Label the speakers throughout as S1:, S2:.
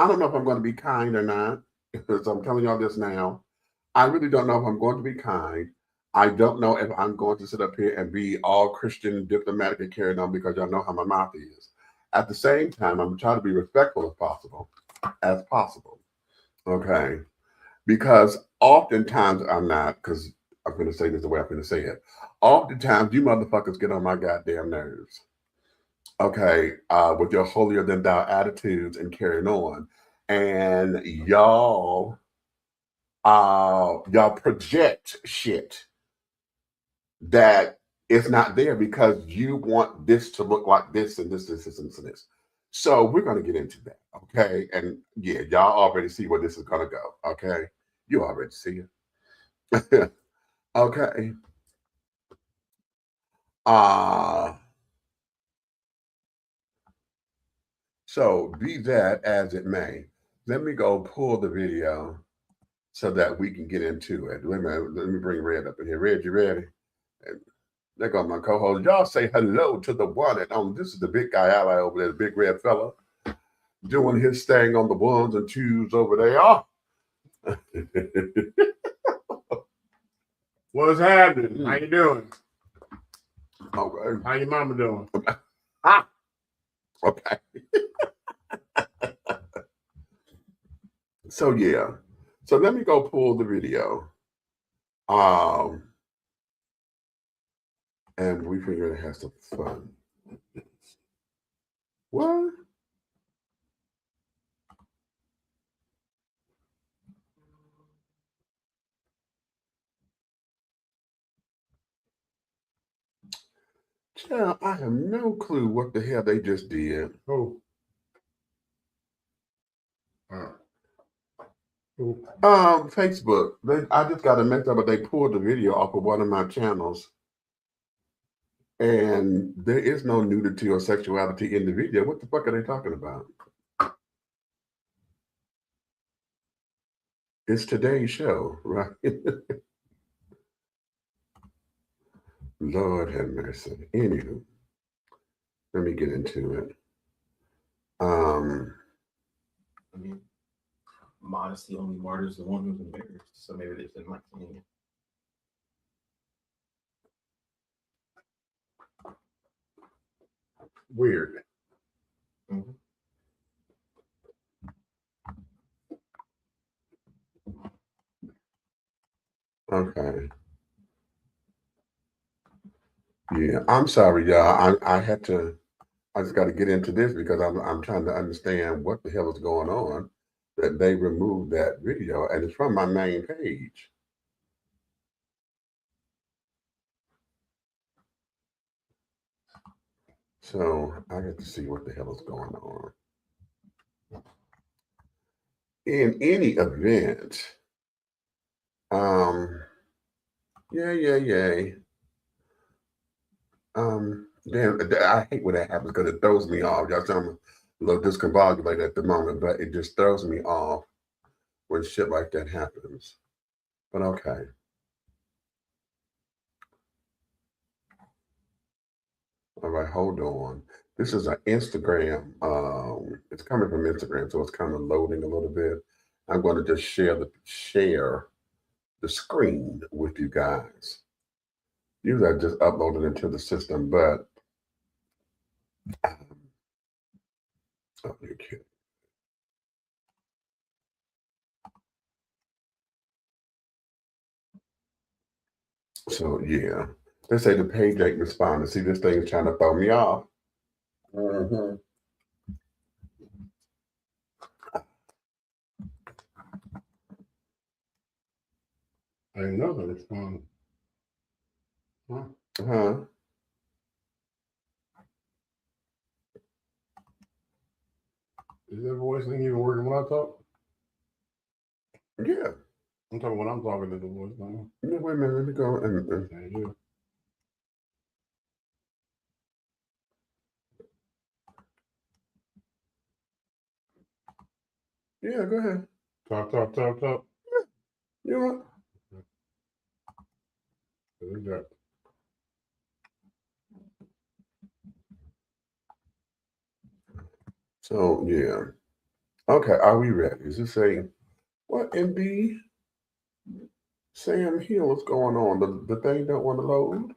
S1: I don't know if I'm going to be kind or not. So I'm telling y'all this now. I really don't know if I'm going to be kind. I don't know if I'm going to sit up here and be all Christian, diplomatic, and carried on because y'all know how my mouth is. At the same time, I'm trying to be respectful as possible. Okay. Because oftentimes I'm not, because I'm going to say this the way I'm going to say it. Oftentimes you motherfuckers get on my goddamn nerves. Okay. With your holier than thou attitudes and carrying on. And y'all project shit that it's not there because you want this to look like this and this, and this. So we're going to get into that, okay? And yeah, y'all already see where this is going to go, okay? You already see it. Okay. So be that as it may, let me go pull the video so that we can get into it. Let me bring Red up in here. Red, you ready? And there go my co-host. Y'all say hello to the one and only. This is the big guy ally over there, the big red fella, doing his thing on the ones and twos over there. Oh.
S2: What's happening? How you doing?
S1: Okay.
S2: How your mama doing?
S1: Okay. So yeah. So let me go pull the video. And we figure it has some fun. What? Child, I have no clue what the hell they just did.
S2: Who?
S1: Facebook. I just got a message up, but they pulled the video off of one of my channels. And there is no nudity or sexuality in the video. What the fuck are they talking about? It's today's show, right? Lord have mercy. Anywho, let me get into it.
S3: I mean, modesty only martyrs the one who's embarrassed. So maybe they didn't like seeing it.
S2: Weird.
S3: Mm-hmm.
S1: Okay. Yeah, I'm sorry, y'all. I just got to get into this because I'm trying to understand what the hell is going on that they removed that video, and it's from my main page. So I got to see what the hell is going on. In any event, yeah. Damn, I hate when that happens because it throws me off. Y'all tell me a little discombobulated at the moment, but it just throws me off when shit like that happens. But okay. All right, hold on. This is an Instagram. It's coming from Instagram, so it's kind of loading a little bit. I'm going to just share the screen with you guys. Usually I just upload it into the system, but oh, you're kidding. So yeah, they say the page ain't responding. See, this thing is trying to throw me off. Mm-hmm.
S2: I didn't know that respond. Huh?
S1: Huh?
S2: Is that voice thing even working when I talk?
S1: Yeah.
S2: I'm talking when I'm talking to the voice now.
S1: Yeah, wait a minute, let me go and yeah, go ahead.
S2: Talk.
S1: You know
S2: What?
S1: So yeah. Okay, are we ready? Is it saying what MB? Sam Hill, what's going on? The thing don't want to load.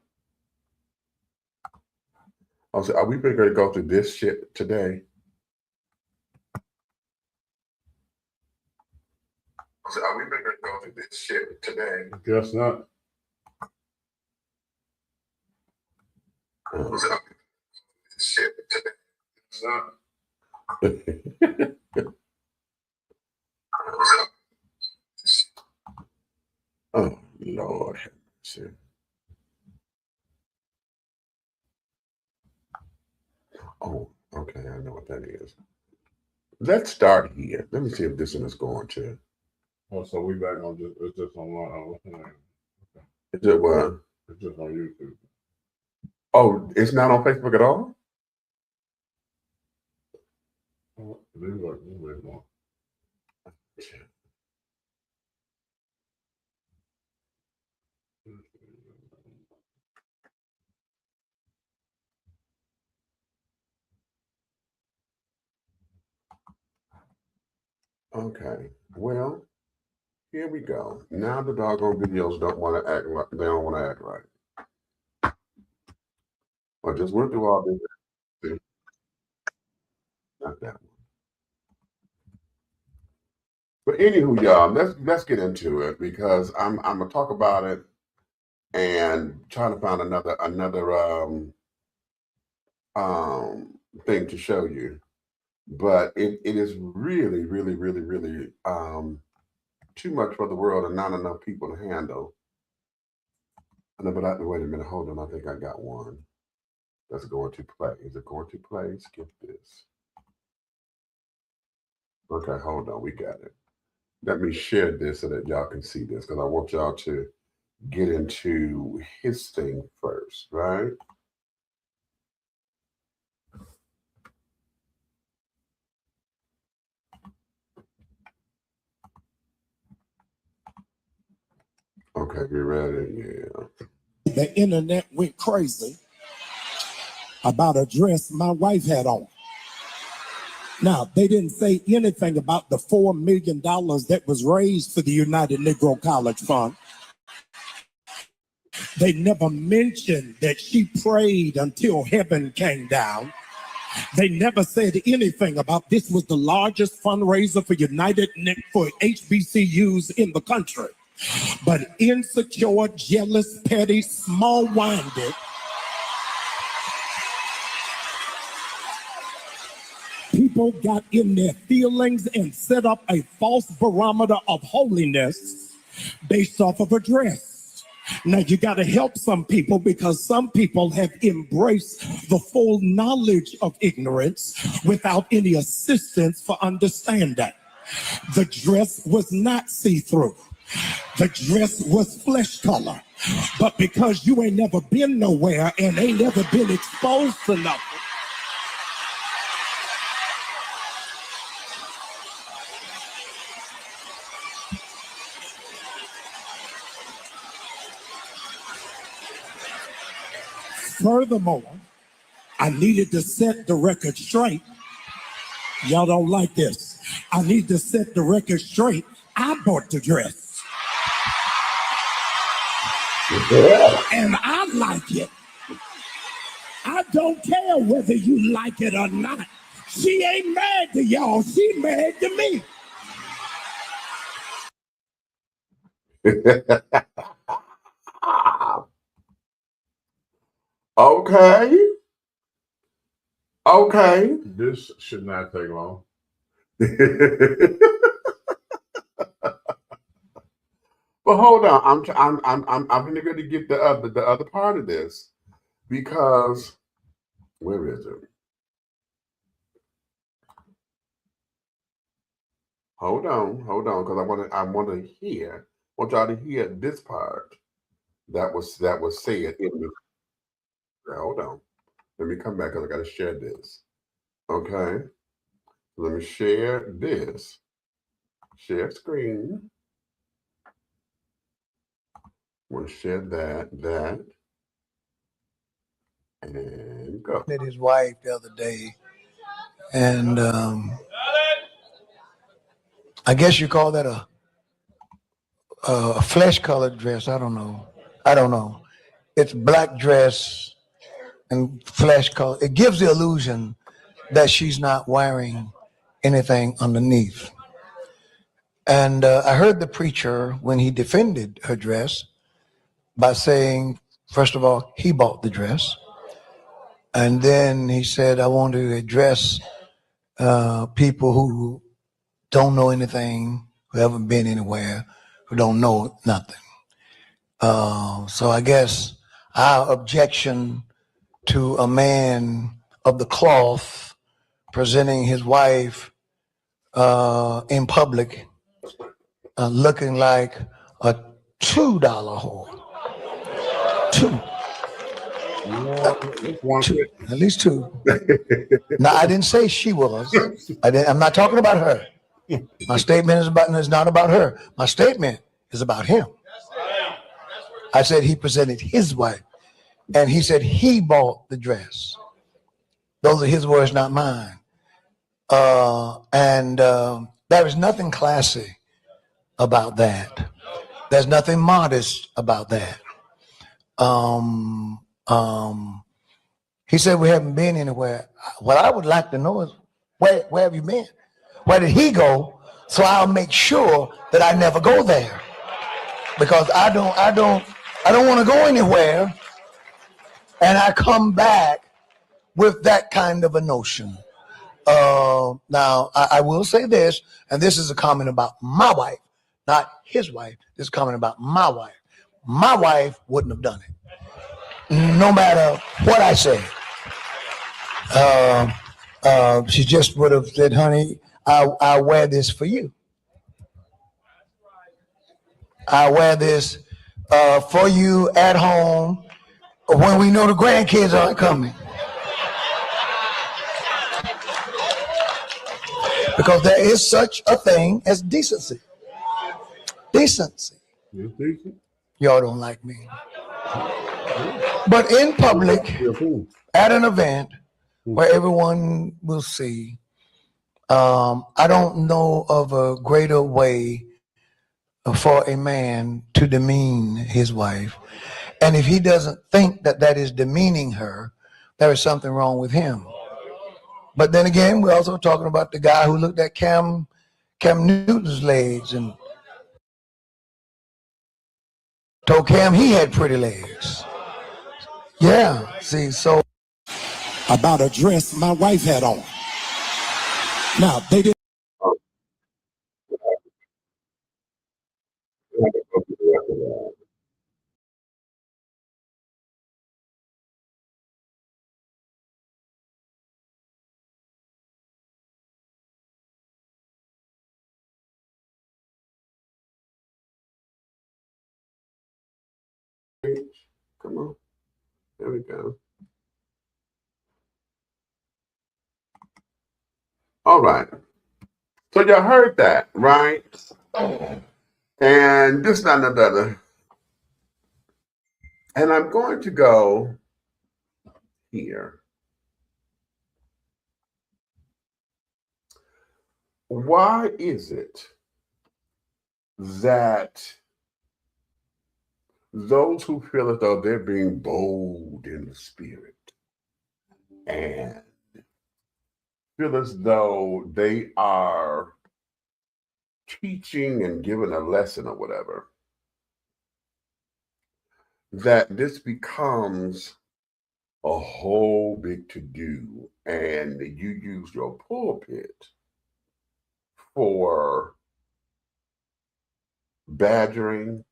S1: I'll say, are we going to go through this shit today? So are we going to go through this shit today?
S2: Guess not.
S1: Shit today.
S2: It's not.
S1: Oh, Lord. Oh, okay. I know what that is. Let's start here. Let me see if this one is going to.
S2: Oh, so we back on just, it's just online.
S1: Is it what?
S2: It's just on YouTube.
S1: Oh, it's not on Facebook at all?
S2: Oh, these are way more.
S1: Okay. Well, here we go. Now the doggone videos don't want to act right. They don't want to act right. I just went through all this. Not that one. But anywho, y'all, let's get into it because I'm gonna talk about it and trying to find another thing to show you. But it is really, really, really, really too much for the world and not enough people to handle. No, but wait a minute, hold on. I think I got one that's going to play. Is it going to play? Skip this. Okay, hold on. We got it. Let me share this so that y'all can see this because I want y'all to get into his thing first, right? Okay, you ready? Yeah.
S4: The internet went crazy about a dress my wife had on. Now, they didn't say anything about the $4 million that was raised for the United Negro College Fund. They never mentioned that she prayed until heaven came down. They never said anything about this was the largest fundraiser for for HBCUs in the country. But insecure, jealous, petty, small-minded people got in their feelings and set up a false barometer of holiness based off of a dress. Now, you got to help some people because some people have embraced the full knowledge of ignorance without any assistance for understanding. The dress was not see-through. The dress was flesh color. But because you ain't never been nowhere and ain't never been exposed to nothing, furthermore, I needed to set the record straight. Y'all don't like this. I need to set the record straight. I bought the dress. And I like it. I don't care whether you like it or not. She ain't mad to y'all. She mad to me.
S1: Okay. Okay.
S2: This should not take long.
S1: But hold on, I'm going to get the other part of this because where is it? Hold on, because I want y'all to hear this part that was said in the. Hold on, let me come back because I got to share this. Okay, let me share this. Share screen. Want to share that, and go.
S5: Met his wife the other day, and I guess you call that a flesh-colored dress. I don't know. I don't know. It's black dress and flesh color. It gives the illusion that she's not wearing anything underneath. And I heard the preacher when he defended her dress by saying, first of all, he bought the dress. And then he said, I want to address people who don't know anything, who haven't been anywhere, who don't know nothing. So I guess our objection to a man of the cloth presenting his wife in public looking like a $2 whore. Two. Two. At least two. Now, I didn't say she was. I'm not talking about her. My statement is not about her. My statement is about him. I said he presented his wife, and he said he bought the dress. Those are his words, not mine. And there is nothing classy about that. There's nothing modest about that. He said we haven't been anywhere. What I would like to know is where have you been? Where did he go? So I'll make sure that I never go there, because I don't want to go anywhere and I come back with that kind of a notion. Now I will say this, and this is a comment about my wife, not his wife. This is a comment about my wife. My wife wouldn't have done it, no matter what I say. She just would have said, honey, I'll wear this for you. I'll wear this for you at home when we know the grandkids aren't coming. Because there is such a thing as decency. Decency. Y'all don't like me. But in public, at an event where everyone will see, I don't know of a greater way for a man to demean his wife. And if he doesn't think that that is demeaning her, there is something wrong with him. But then again, we're also talking about the guy who looked at Cam Newton's legs and told Cam he had pretty legs. Yeah, see, so.
S4: About a dress my wife had on. Now, they didn't.
S1: Come on. There we go. All right. So y'all heard that, right? And this is not no better. And I'm going to go here. Why is it that those who feel as though they're being bold in the spirit and feel as though they are teaching and giving a lesson or whatever, that this becomes a whole big to-do, and you use your pulpit for badgering,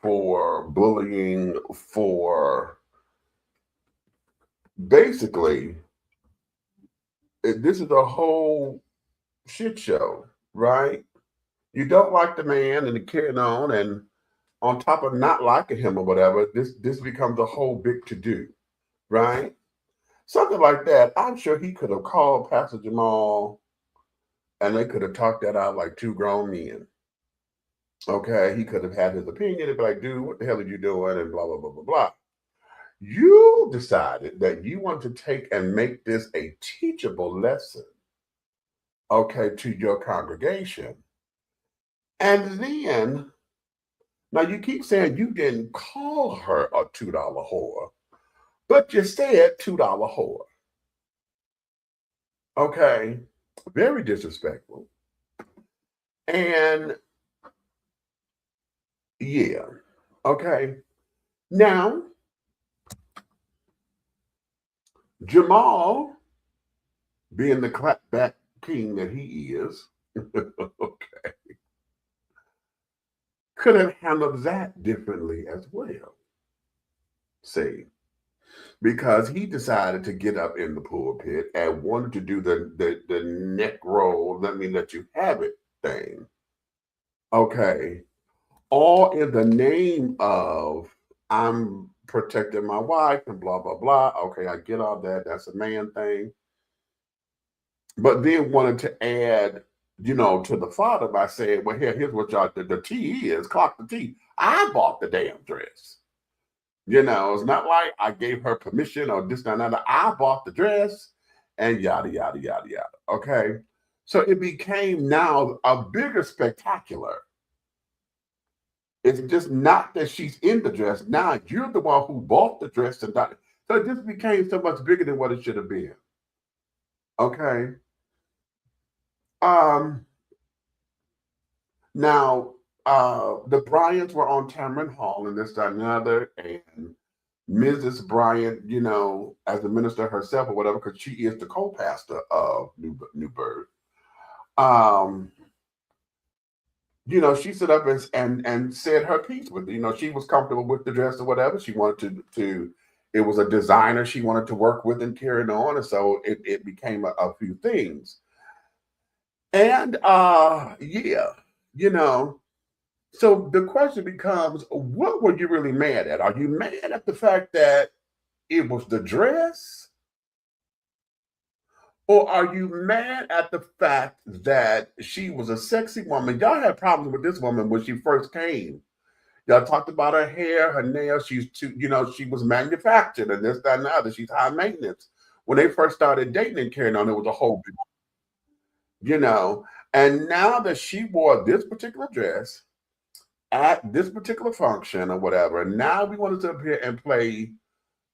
S1: for bullying, for basically, this is a whole shit show, right? You don't like the man and carrying on, and on top of not liking him or whatever, this becomes a whole big to-do, right? Something like that. I'm sure he could have called Pastor Jamal and they could have talked that out like two grown men. Okay, he could have had his opinion and be like, dude, what the hell are you doing? And blah, blah, blah, blah, blah. You decided that you want to take and make this a teachable lesson okay, to your congregation. And then, now you keep saying you didn't call her a $2 whore, but you said $2 whore. Okay, very disrespectful. And yeah, okay. Now, Jamal, being the clapback king that he is, okay, could have handled that differently as well. See, because he decided to get up in the pulpit and wanted to do the neck roll, let me let you have it thing. Okay. All in the name of I'm protecting my wife and blah, blah, blah. Okay, I get all that. That's a man thing. But then wanted to add, to the father by saying, well, here's what y'all, the tea is, clock the tea. I bought the damn dress. It's not like I gave her permission or this, that, and that. I bought the dress and yada, yada, yada, yada. Okay. So it became now a bigger spectacular. It's just not that she's in the dress. Now you're the one who bought the dress and not. So it just became so much bigger than what it should have been. Okay. Now, the Bryants were on Tamron Hall and this, that, and another, and Mrs. Bryant, as the minister herself or whatever, because she is the co-pastor of New Birth. She stood up and said her piece with it. She was comfortable with the dress or whatever. She wanted to it was a designer she wanted to work with and carry on. And so it became a few things. And so the question becomes, what were you really mad at? Are you mad at the fact that it was the dress? Or are you mad at the fact that she was a sexy woman? Y'all had problems with this woman when she first came. Y'all talked about her hair, her nails. She's too, she was manufactured and this, that, and the other. She's high maintenance. When they first started dating and carrying on, it was a whole big, and now that she wore this particular dress at this particular function or whatever, now we want to sit up here and play.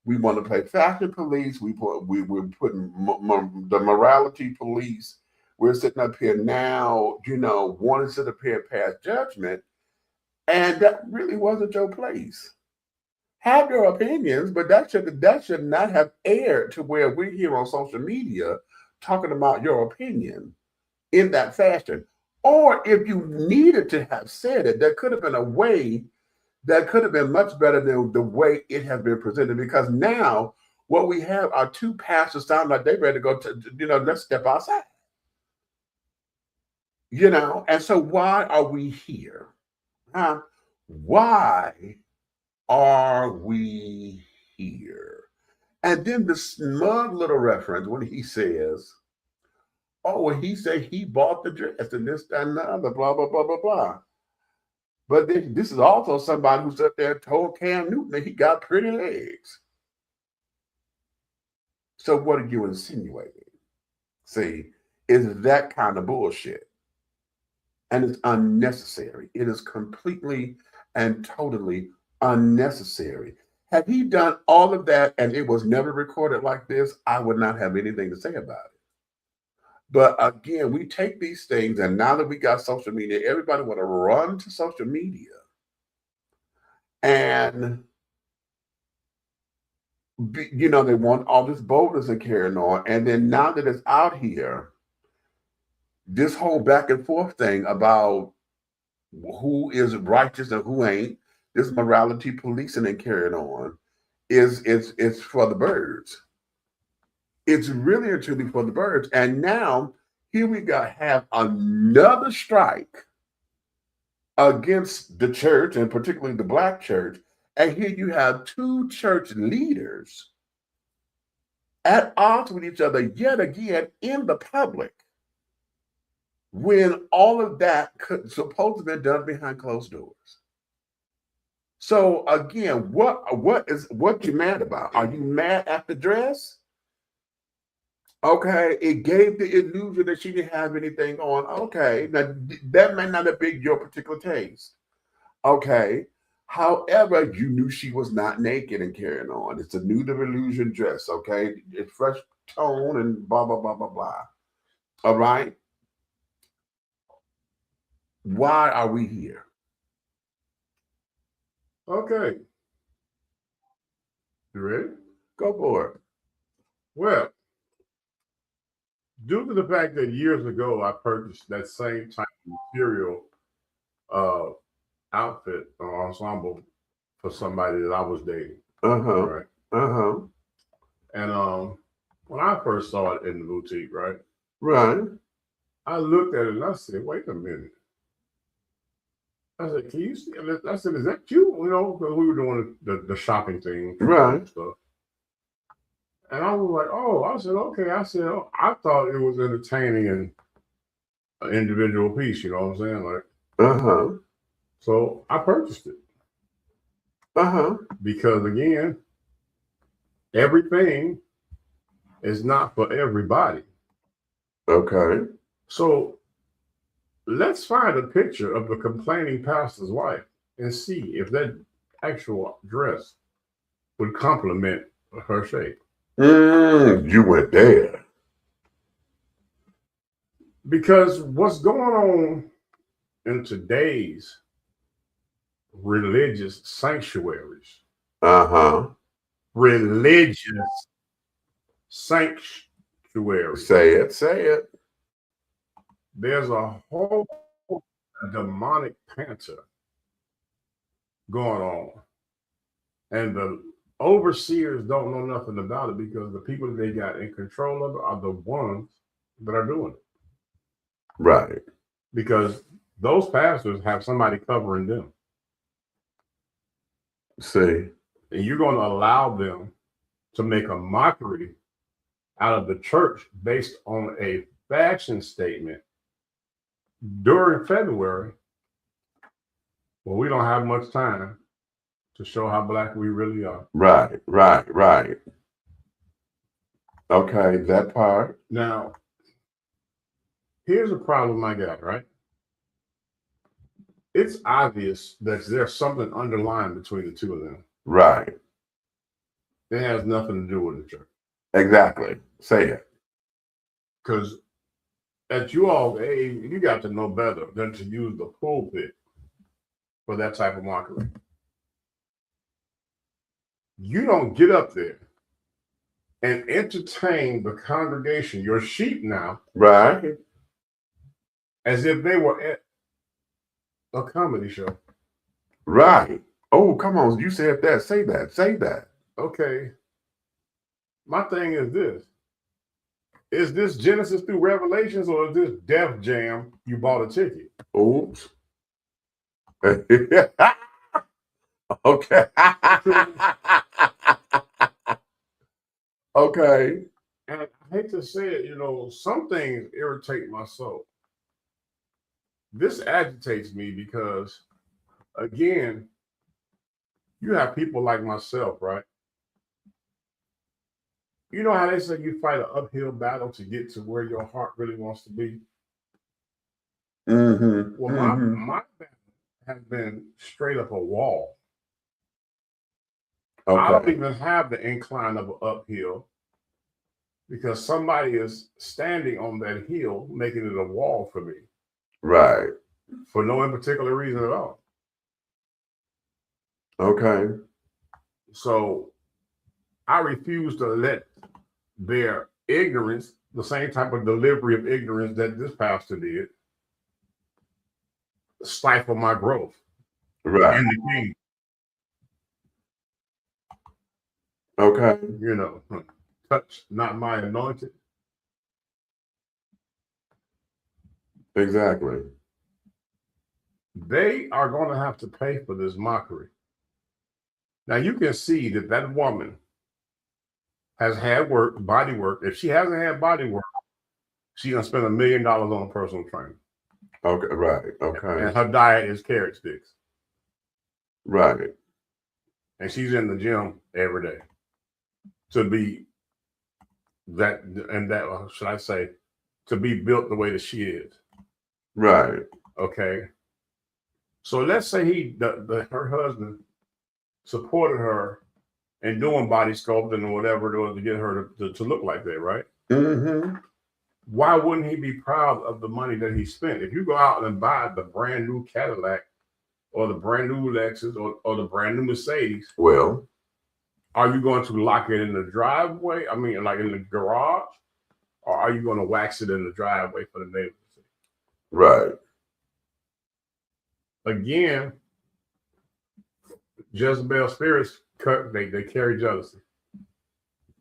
S1: We want to play fashion police. We're putting the morality police. We're sitting up here now, wanting to sit up here and pass judgment. And that really wasn't your place. Have your opinions, but that should not have aired to where we're here on social media talking about your opinion in that fashion. Or if you needed to have said it, there could have been a way that could have been much better than the way it has been presented. Because now what we have are two pastors sound like they're ready to go to, let's step outside. And so why are we here? Why are we here? And then the smug little reference when he says, oh, well, he said he bought the dress and this, that, and the other, blah, blah, blah, blah, blah. But this is also somebody who's up there told Cam Newton that he got pretty legs. So what are you insinuating? See, is that kind of bullshit. And it's unnecessary. It is completely and totally unnecessary. Had he done all of that and it was never recorded like this, I would not have anything to say about it. But again, we take these things, and now that we got social media, everybody want to run to social media. And, they want all this boldness and carrying on. And then now that it's out here, this whole back and forth thing about who is righteous and who ain't, this morality policing and carrying on, it's for the birds. It's really and truly for the birds. And now here we have another strike against the church, and particularly the Black church. And here you have two church leaders at odds with each other yet again in the public, when all of that could supposed to be done behind closed doors. So again, what you mad about? Are you mad at the dress? Okay, it gave the illusion that she didn't have anything on. Okay, now that may not have been your particular taste. Okay, however, you knew she was not naked and carrying on. It's a nude of illusion dress. Okay, it's fresh tone and blah blah blah blah blah. All right, why are we here?
S2: Okay. You ready?
S1: Go for it.
S2: Well, due to the fact that years ago I purchased that same type of material outfit or ensemble for somebody that I was dating.
S1: Uh-huh.
S2: Right.
S1: Uh-huh.
S2: And when I first saw it in the boutique, right,
S1: Right.
S2: I looked at it and I said, wait a minute. I said, can you see? I said, is that you? You know, because we were doing the shopping thing.
S1: Right.
S2: And stuff. And I was like, oh, I said, okay. I said, oh, I thought it was entertaining and an individual piece, you know what I'm saying? Like,
S1: Uh-huh.
S2: so I purchased it.
S1: Uh-huh.
S2: Because again, everything is not for everybody.
S1: Okay.
S2: So let's find a picture of the complaining pastor's wife and see if that actual dress would complement her shape.
S1: You went there.
S2: Because what's going on in today's religious sanctuaries, religious sanctuaries,
S1: Say it, say it.
S2: there's a whole demonic panther going on. And the overseers don't know nothing about it because the people that they got in control of it are the ones that are doing it.
S1: Right.
S2: Because those pastors have somebody covering them.
S1: See.
S2: And you're going to allow them to make a mockery out of the church based on a fashion statement during February, when we don't have much time to show how black we really are.
S1: Right, right, right. Okay, that part.
S2: Now, here's a problem I got, right? It's obvious that there's something underlying between the two of them.
S1: Right.
S2: It has nothing to do with the church.
S1: Exactly. Say it.
S2: Because at you all age, you got to know better than to use the pulpit for that type of mockery. You don't get up there and entertain the congregation, your sheep now,
S1: Right.
S2: as if they were at a comedy show.
S1: Right. Oh, come on. You said that. Say that. Say that.
S2: Okay. My thing is this. Is this Genesis through Revelations or is this Def Jam you bought a ticket?
S1: Oops. Okay. Okay.
S2: And I hate to say it, you know, some things irritate my soul. This agitates me because, again, you have people like myself, right? You know how they say you fight an uphill battle to get to where your heart really wants to be?
S1: Mm-hmm.
S2: Well, my battle has been straight up a wall.
S1: Okay.
S2: I don't even have the incline of an uphill because somebody is standing on that hill, making it a wall for me.
S1: Right.
S2: For no particular reason at all.
S1: Okay.
S2: So I refuse to let their ignorance, the same type of delivery of ignorance that this pastor did, stifle my growth.
S1: Right.
S2: In the kingdom.
S1: Okay.
S2: You know, touch not my anointed.
S1: Exactly.
S2: They are going to have to pay for this mockery. Now you can see that that woman has had work, body work. If she hasn't had body work, she's gonna spend $1 million on personal training.
S1: Okay. Right. Okay.
S2: And her diet is carrot sticks.
S1: Right.
S2: And she's in the gym every day to be that, and that, should I say, to be built the way that she is.
S1: Right.
S2: Okay. So let's say her husband supported her in doing body sculpting or whatever it was to get her to look like that, right?
S1: Mm-hmm.
S2: Why wouldn't he be proud of the money that he spent? If you go out and buy the brand new Cadillac or the brand new Lexus or the brand new Mercedes,
S1: Well,
S2: are you going to lock it in the driveway? I mean, like in the garage, or are you going to wax it in the driveway for the neighbors to see?
S1: right.
S2: Again, Jezebel spirits they carry jealousy.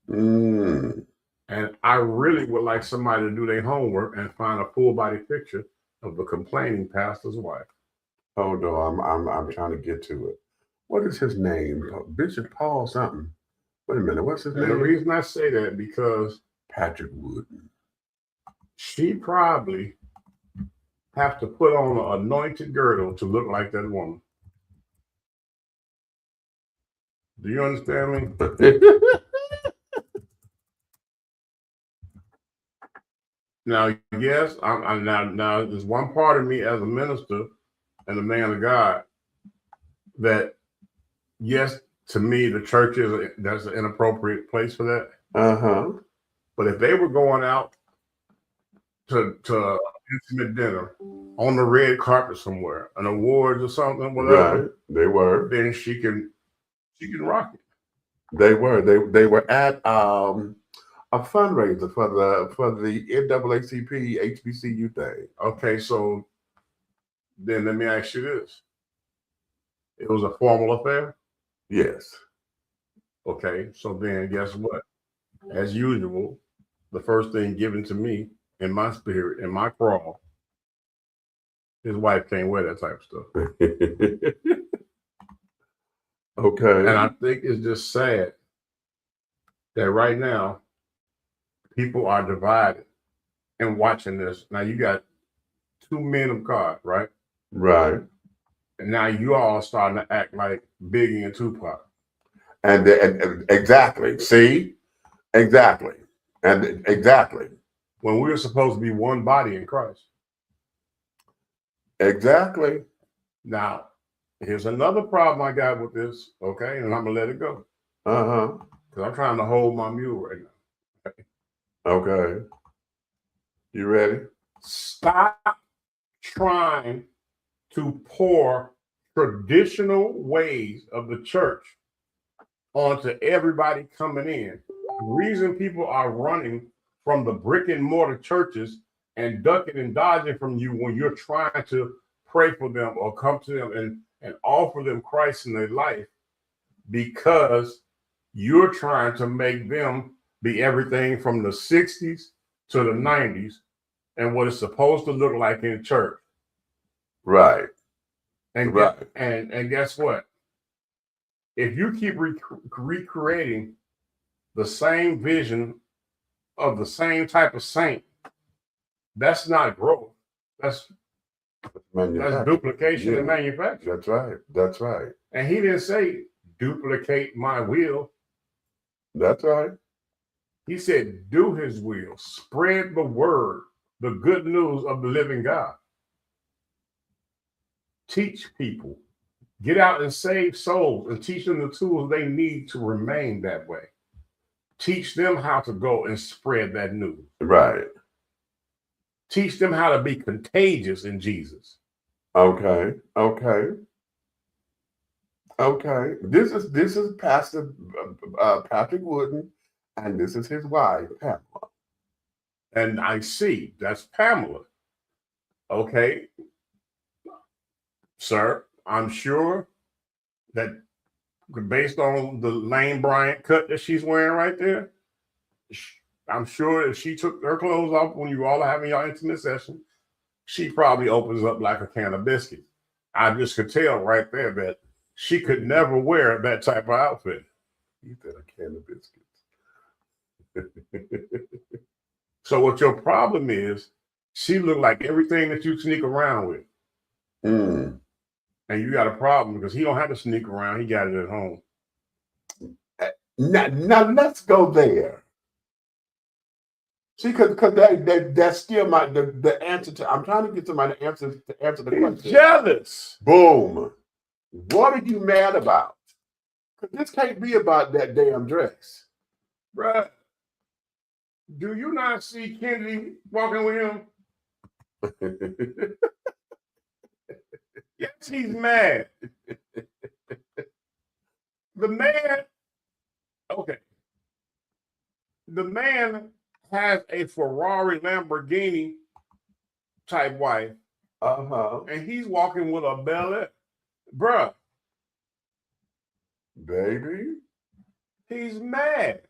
S1: Mm.
S2: And I really would like somebody to do their homework and find a full body picture of the complaining pastor's wife.
S1: Hold on, I'm trying to get to it. What is his name? Bishop Paul something. Wait a minute, what's his
S2: And the
S1: name?
S2: reason I say that because
S1: Patrick Wooden.
S2: she probably have to put on an anointed girdle to look like that woman. Do you understand me? Now, yes, I'm now. There's one part of me as a minister and a man of God that, yes, to me, the church that's an inappropriate place for that.
S1: Uh-huh.
S2: But if they were going out to intimate dinner on the red carpet somewhere, an awards or something, whatever,
S1: Right. They were.
S2: then she can rock it.
S1: They were. They were at a fundraiser for the NAACP HBCU thing.
S2: Okay, so then let me ask you this. It was a formal affair?
S1: Yes.
S2: Okay, so then guess what? As usual, the first thing given to me in my spirit, in my crawl, his wife can't wear that type of stuff.
S1: Okay.
S2: And I think it's just sad that right now people are divided and watching this. Now you got two men of God, right?
S1: Right.
S2: And now you all starting to act like Biggie and Tupac.
S1: And exactly. See? Exactly. And exactly.
S2: When we were supposed to be one body in Christ.
S1: Exactly.
S2: Now, here's another problem I got with this, okay? And I'm going to let it go.
S1: Uh-huh.
S2: Because I'm trying to hold my mule right now.
S1: Okay. You ready?
S2: Stop trying to pour traditional ways of the church onto everybody coming in. The reason people are running from the brick and mortar churches and ducking and dodging from you when you're trying to pray for them or come to them and offer them Christ in their life, because you're trying to make them be everything from the 60s to the 90s and what it's supposed to look like in church.
S1: Right.
S2: And
S1: right.
S2: And guess what? If you keep recreating the same vision of the same type of saint, that's not growth. That's duplication and manufacturing.
S1: That's right. That's right.
S2: And he didn't say duplicate my will.
S1: That's right.
S2: He said do his will. Spread the word, the good news of the living God. Teach people. Get out and save souls and teach them the tools they need to remain that way. Teach them how to go and spread that news.
S1: Right.
S2: Teach them how to be contagious in Jesus.
S1: Okay. Okay. Okay. This is Pastor Patrick Wooden, and this is his wife, Pamela.
S2: And I see that's Pamela. Okay. Sir, I'm sure that based on the Lane Bryant cut that she's wearing right there, I'm sure if she took her clothes off when you all are having your intimate session, she probably opens up like a can of biscuits. I just could tell right there that she could never wear that type of outfit.
S1: You said a can of biscuits.
S2: So what your problem is, she looked like everything that you sneak around with.
S1: Mm.
S2: And you got a problem because he don't have to sneak around. He got it at home.
S1: Now let's go there. See, because that's still the answer to. I'm trying to get somebody to answer the question.
S2: He's jealous.
S1: Boom. What are you mad about? Because this can't be about that damn dress.
S2: Bruh, do you not see Kennedy walking with him? Yes, he's mad. The man, okay. The man has a Ferrari Lamborghini type wife. And he's walking with a Bel Air. Bruh.
S1: Baby.
S2: He's mad.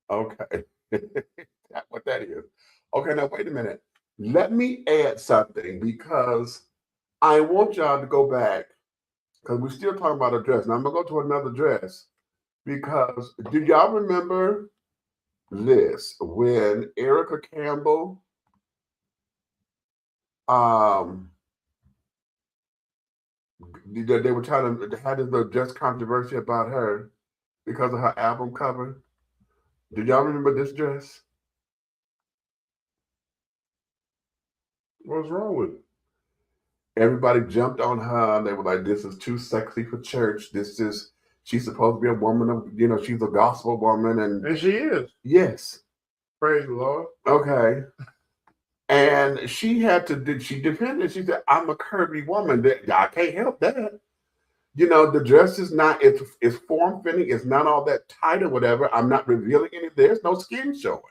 S1: Okay. That's what that is. Okay, now wait a minute. Let me add something because I want y'all to go back because we're still talking about a dress. Now I'm going to go to another dress because do y'all remember this when Erica Campbell they were trying to have this little dress controversy about her because of her album cover? Do y'all remember this dress?
S2: What's wrong with it?
S1: Everybody jumped on her. They were like, this is too sexy for church. She's supposed to be a woman of, she's a gospel woman.
S2: And she is.
S1: Yes.
S2: Praise the Lord.
S1: Okay. And she defended, she said, I'm a curvy woman. I can't help that. The dress is not, it's form-fitting. It's not all that tight or whatever. I'm not revealing anything. There's no skin showing.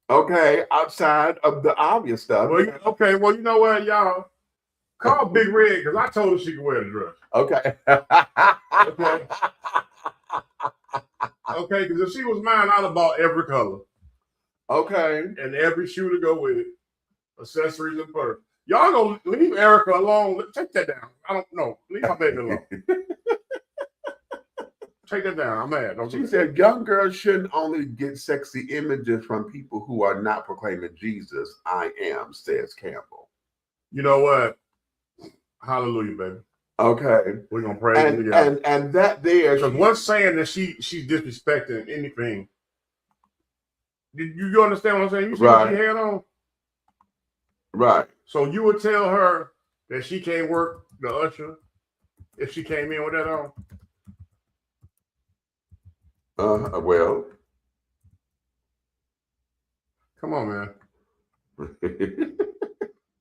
S1: Okay, outside of the obvious stuff.
S2: Well, okay, well, you know what, y'all? Call Big Red because I told her she could wear the dress.
S1: Okay.
S2: Okay. Okay, because if she was mine, I'd have bought every color.
S1: Okay.
S2: And every shoe to go with it. Accessories and purse. Y'all gonna leave Erica alone. Take that down. I don't know. Leave my baby alone. Take that down. I'm mad.
S1: She said young girls shouldn't only get sexy images from people who are not proclaiming Jesus. I am, says Campbell.
S2: You know what? Hallelujah, baby.
S1: Okay.
S2: We're gonna praise
S1: together. And that there.
S2: Because what's saying that she's disrespecting anything. You understand what I'm saying? You see what she had on?
S1: Right.
S2: So you would tell her that she can't work the usher if she came in with that on?
S1: Well.
S2: Come on, man.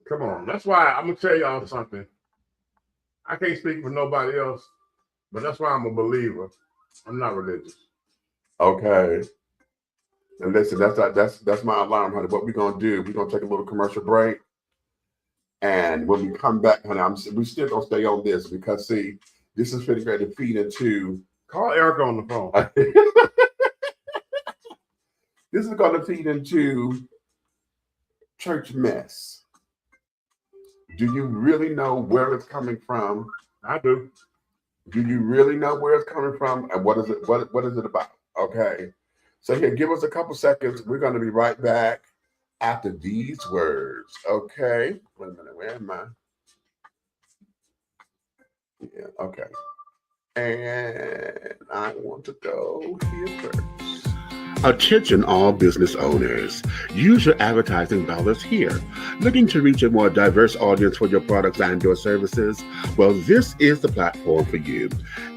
S2: Come on. That's why I'm going to tell y'all something. I can't speak for nobody else, but that's why I'm a believer. I'm not religious.
S1: Okay. And listen, that's my alarm, honey. What we're going to do, we're going to take a little commercial break. And when we come back, honey, we still going to stay on this because, see, this is fitting ready to feed into.
S2: Call Erica on the phone.
S1: This is going to feed into church mess. Do you really know where it's coming from?
S2: I do.
S1: Do you really know where it's coming from? And what is it? What is it about? Okay. So here, give us a couple seconds. We're going to be right back after these words. Okay. Wait a minute. Where am I? Yeah. Okay. And I want to go here first. Attention all business owners. Use your advertising dollars here. Looking to reach a more diverse audience for your products and your services? Well, this is the platform for you.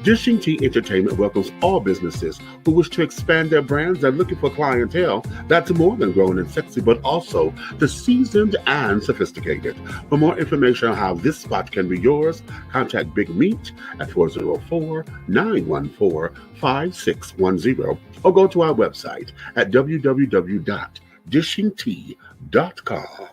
S1: Dishing Tea Entertainment welcomes all businesses who wish to expand their brands and looking for clientele that's more than grown and sexy, but also the seasoned and sophisticated. For more information on how this spot can be yours, contact Big Meat at 404-914-5610 or go to our website at www.dishingtea.com.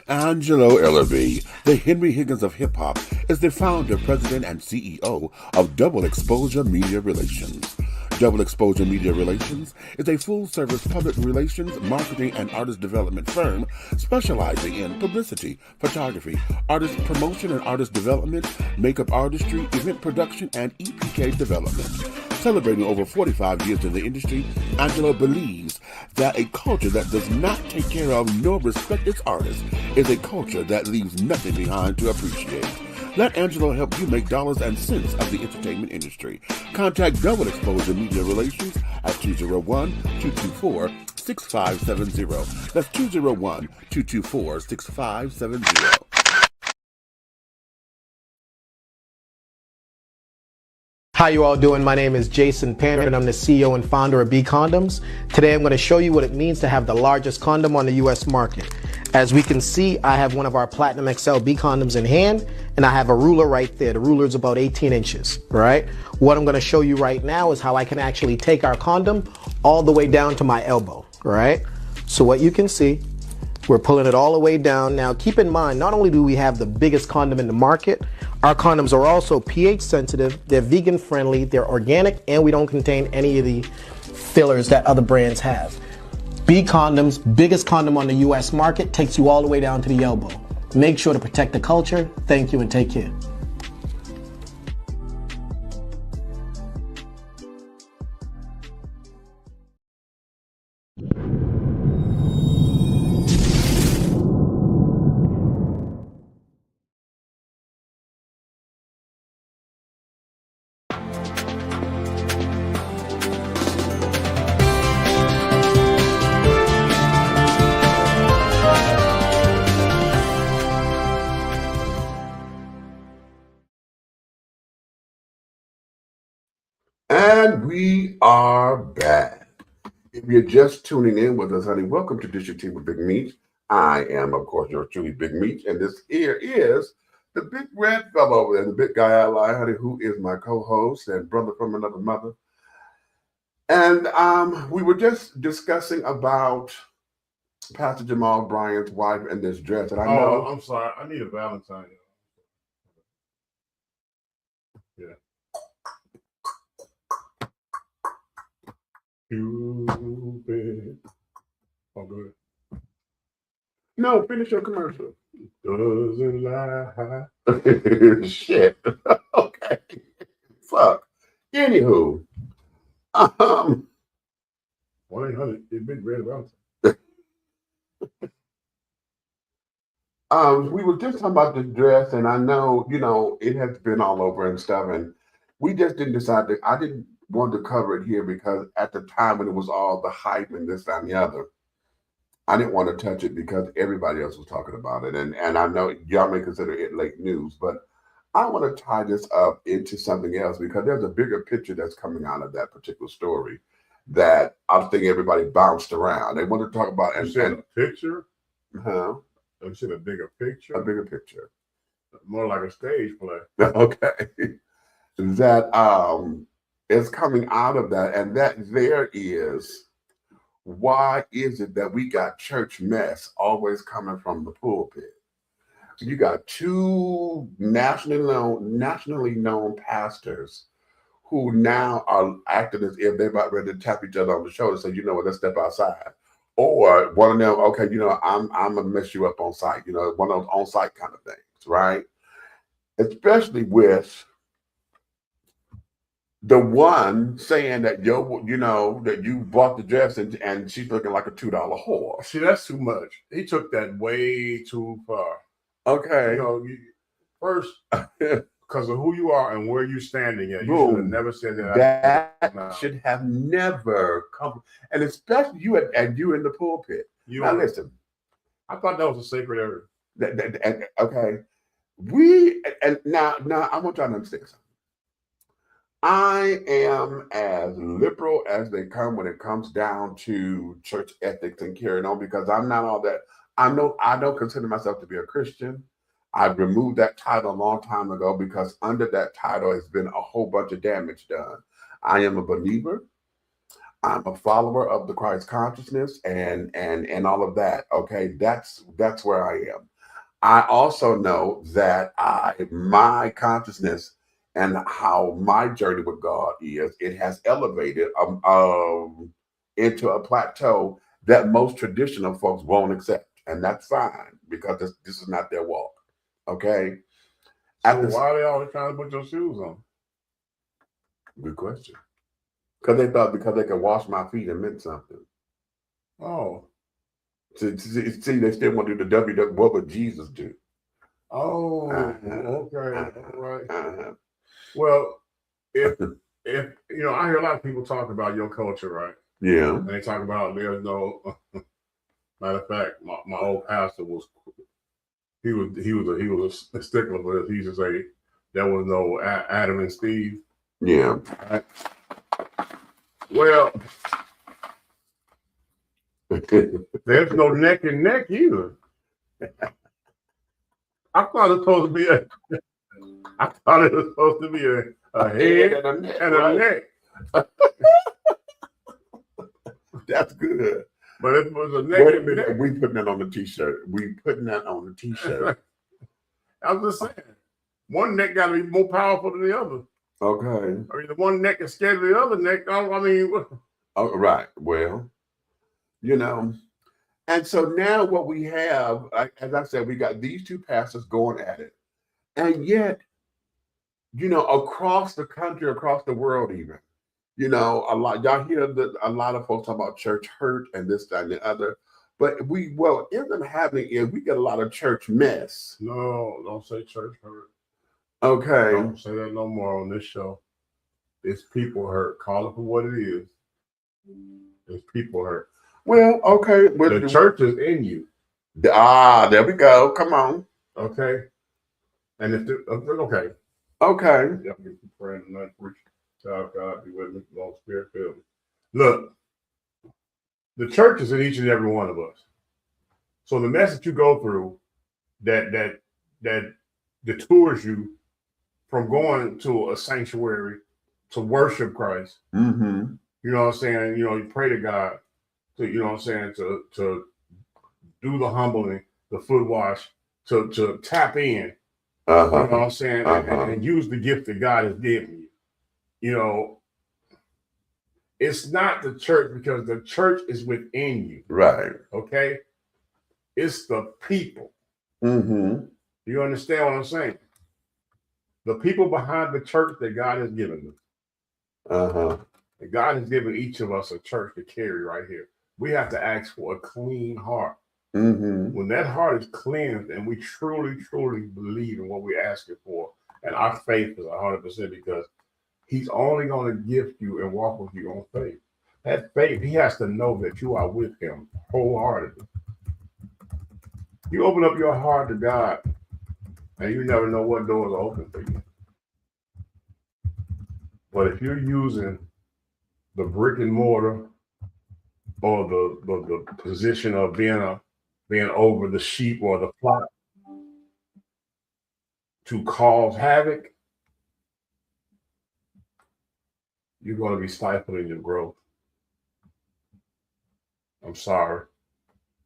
S1: Angelo Ellerby, the Henry Higgins of hip-hop, is the founder, president, and CEO of Double Exposure Media Relations. Double Exposure Media Relations is a full-service public relations, marketing, and artist development firm specializing in publicity, photography, artist promotion and artist development, makeup artistry, event production, and EPK development. Celebrating over 45 years in the industry, Angelo believes that a culture that does not take care of nor respect its artists is a culture that leaves nothing behind to appreciate.
S6: Let Angelo help you make dollars and cents of the entertainment industry. Contact Double Exposure Media Relations at 201-224-6570. That's 201-224-6570.
S7: How you all doing? My name is Jason Panner and I'm the CEO and founder of B Condoms. Today I'm going to show you what it means to have the largest condom on the US market. As we can see, I have one of our Platinum XL B condoms in hand and I have a ruler right there. The ruler is about 18 inches, right? What I'm going to show you right now is how I can actually take our condom all the way down to my elbow, right? So what you can see, we're pulling it all the way down. Now keep in mind, not only do we have the biggest condom in the market, our condoms are also pH sensitive, they're vegan friendly, they're organic, and we don't contain any of the fillers that other brands have. B Condoms, biggest condom on the US market, takes you all the way down to the elbow. Make sure to protect the culture. Thank you and take care.
S1: And we are back. If you're just tuning in with us, honey, welcome to Dish Your Tea with Big Meat. I am, of course, yours truly, Big Meat, and this here is the big red fellow over there, the big guy I lie, honey, who is my co-host and brother from another mother. And we were just discussing about Pastor Jamal Bryant's wife and this dress, and I know.
S2: I'm sorry. I need a Valentine. Yeah. Cupid. Oh, good.
S1: No, finish your commercial.
S2: Doesn't lie.
S1: Shit. Okay. Fuck. Anywho.
S2: 1-800. It's been red Valentine.
S1: We were just talking about the dress, and I know, it has been all over and stuff, and we just didn't decide that I didn't want to cover it here because at the time when it was all the hype and this, that, and the other, I didn't want to touch it because everybody else was talking about it. And I know y'all may consider it late news, but I want to tie this up into something else because there's a bigger picture that's coming out of that particular story that I think everybody bounced around. They want to talk about
S2: You said a picture?
S1: Huh?
S2: You said a bigger picture?
S1: A bigger picture.
S2: More like a stage play.
S1: Okay. That is coming out of that, and that there is, why is it that we got church mess always coming from the pulpit? You got two nationally known pastors who now are acting as if they're about ready to tap each other on the shoulder and say, you know what, let's step outside. Or one of them, okay, I'm gonna mess you up on site, one of those on-site kind of things, right? Especially with the one saying that that you bought the dress and she's looking like a $2 whore.
S2: See, that's too much. He took that way too far.
S1: Okay.
S2: First, because of who you are and where you're standing at, you should have never said that.
S1: That should have never come, and especially you in the pulpit. Now listen,
S2: I thought that was a sacred area.
S1: Okay, now I want y'all to understand something. I am as liberal as they come when it comes down to church ethics and carrying on, because I'm not all that. I don't consider myself to be a Christian. I've removed that title a long time ago because under that title has been a whole bunch of damage done. I am a believer. I'm a follower of the Christ consciousness and all of that. Okay, that's where I am. I also know that my consciousness and how my journey with God is, it has elevated into a plateau that most traditional folks won't accept. And that's fine because this is not their walk. Okay.
S2: So why are they always trying to put your shoes on?
S1: Good question. Because they thought because they could wash my feet it meant something.
S2: Oh.
S1: See, they still want to do the WW. What would Jesus do?
S2: Oh,
S1: Uh-huh.
S2: okay, all right.
S1: Uh-huh.
S2: Well, if you know, I hear a lot of people talk about your culture, right?
S1: Yeah.
S2: And they talk about there's no. Matter of fact, my old pastor was he was a stickler for this. He used to say there was no Adam and Steve.
S1: Yeah.
S2: Right? Well, there's no neck and neck either. I thought it was supposed to be a head
S1: and a neck.
S2: and a
S1: Right?
S2: neck.
S1: That's good.
S2: But if it was a neck
S1: Wait a
S2: and
S1: minute.
S2: neck,
S1: We putting that on the t-shirt. We putting that on the t-shirt.
S2: I was just saying, one neck got to be more powerful than the other.
S1: Okay.
S2: I mean, the one neck is scared of the other neck. I mean,
S1: Oh, right. Well, you know, and so now what we have, as I said, we got these two pastors going at it. And yet, you know, across the country, across the world even, you know, y'all hear that a lot of folks talk about church hurt and this, that, and the other. But what ends up happening is we get a lot of church mess.
S2: no, don't say church hurt.
S1: Okay.
S2: Don't say that no more on this show. It's people hurt. Call it for what it is. It's people hurt.
S1: Well, okay.
S2: The church is in you.
S1: There we go. Come on.
S2: Okay. And if okay.
S1: Okay.
S2: Definitely praying tonight. Child God be with me. Long Spirit fill me. Look, the church is in each and every one of us. So the message you go through that detours you from going to a sanctuary to worship Christ.
S1: Mm-hmm.
S2: You know what I'm saying? You know, you pray to God to, you know what I'm saying, to do the humbling, the foot wash, to tap in. You know what I'm saying? And use the gift that God has given you. You know, it's not the church because the church is within you.
S1: Right.
S2: Okay? It's the people.
S1: Mm-hmm.
S2: You understand what I'm saying? The people behind the church that God has given us. And God has given each of us a church to carry right here. We have to ask for a clean heart.
S1: Mm-hmm.
S2: When that heart is cleansed and we truly, truly believe in what we're asking for, and our faith is 100% because He's only going to gift you and walk with you on faith. That faith, He has to know that you are with Him wholeheartedly. You open up your heart to God, and you never know what doors are open for you. But if you're using the brick and mortar or the position of being over the sheep or the flock to cause havoc, you're going to be stifling your growth. I'm sorry.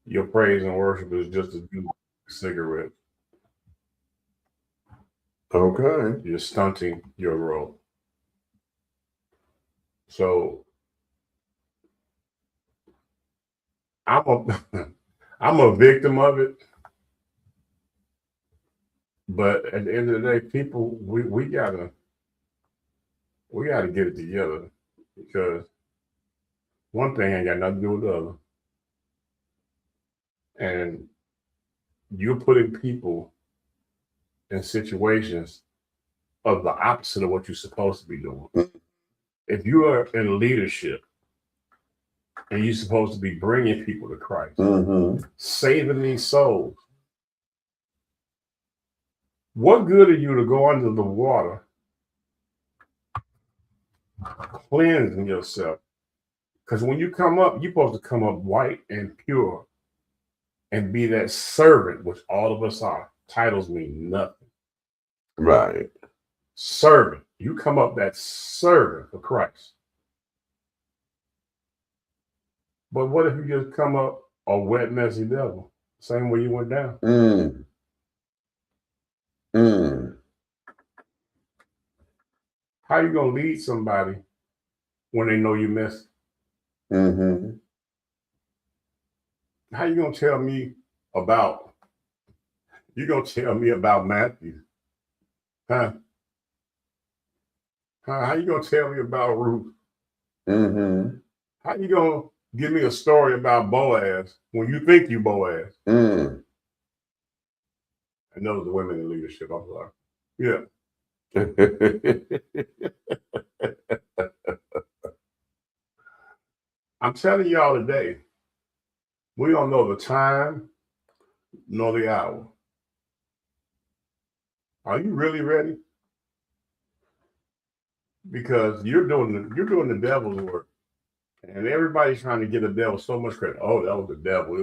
S2: Your praise and worship is just as good as a cigarette.
S1: Okay.
S2: You're stunting your growth. So I'm a victim of it. But at the end of the day, people, we gotta get it together because one thing ain't got nothing to do with the other. And you're putting people in situations of the opposite of what you're supposed to be doing. If you are in leadership and you're supposed to be bringing people to Christ, saving these souls, what good are you to go under the water, cleansing yourself? Because when you come up, you're supposed to come up white and pure and be that servant, which all of us are. Titles mean nothing.
S1: Right.
S2: Servant. You come up that servant for Christ. But what if you just come up a wet, messy devil? Same way you went down. How you going to lead somebody when they know you messy? How you going to tell me about, you going to tell me about Matthew? Huh? How you going to tell me about Ruth? How you going to give me a story about Boaz when you think you Boaz? And And those are the women in leadership. I'm sorry. Yeah. I'm telling y'all today, we don't know the time nor the hour. Are you really ready? Because you're doing the devil's work, and everybody's trying to give the devil so much credit. Oh, that was the devil. It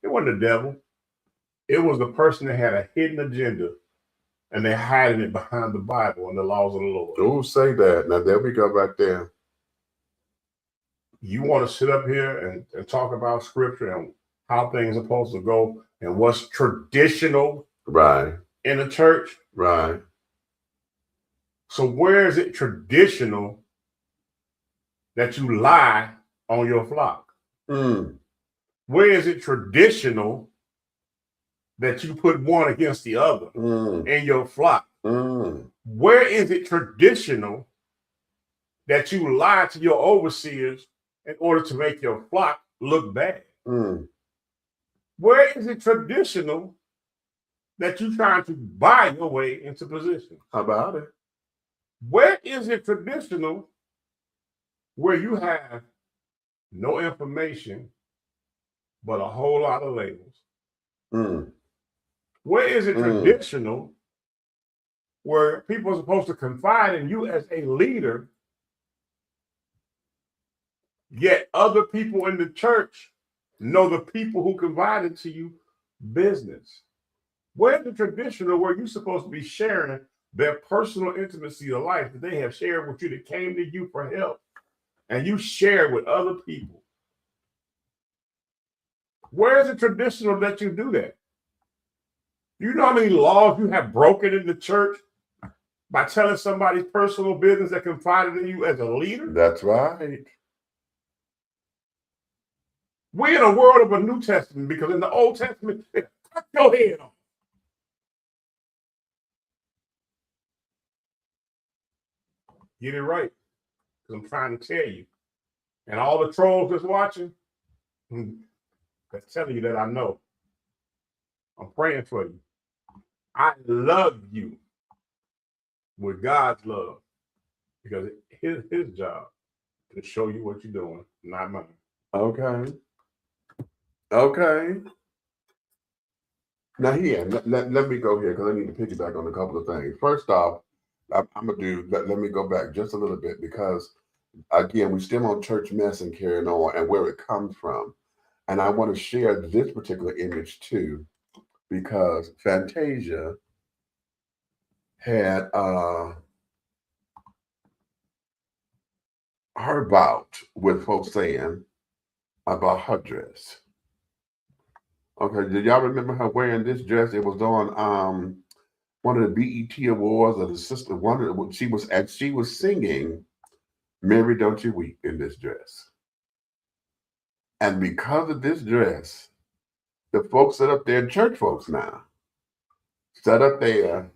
S2: wasn't the devil. It was the person that had a hidden agenda, and they're hiding it behind the Bible and the laws of the Lord.
S1: Don't say that. Now there we go right there.
S2: You want to sit up here and talk about scripture and how things are supposed to go and what's traditional
S1: Right.
S2: in the church.
S1: Right.
S2: So where is it traditional that you lie on your flock? Where is it traditional that you put one against the other in your flock? Where is it traditional that you lie to your overseers in order to make your flock look bad? Where is it traditional that you're trying to buy your way into position?
S1: How about it?
S2: Where is it traditional where you have no information but a whole lot of labels? Where is it traditional where people are supposed to confide in you as a leader, yet other people in the church know the people who confided to you business? Where's the traditional where you're supposed to be sharing their personal intimacy of life that they have shared with you, that came to you for help, and you share with other people? Where's the traditional that you do that? You know how many laws you have broken in the church by telling somebody's personal business that confided in you as a leader?
S1: That's right.
S2: We're in a world of a New Testament, because in the Old Testament, they cut your head off. Get it right, because I'm trying to tell you. And all the trolls that's watching, that's telling you that I know. I'm praying for you. I love you with God's love, because it's his job to show you what you're doing, not mine.
S1: Okay. Okay. Now here, let me go here, because I need to piggyback on a couple of things. First off, I'm gonna do. Let me go back just a little bit, because again, we're still on church mess and carrying on and where it comes from, and I want to share this particular image too, because Fantasia had her bout with folks saying about her dress. Okay, did y'all remember her wearing this dress? It was on one of the BET Awards, or the sister, one of the, she was singing "Mary, Don't You Weep" in this dress. And because of this dress, the folks set up there, church folks now, set up there,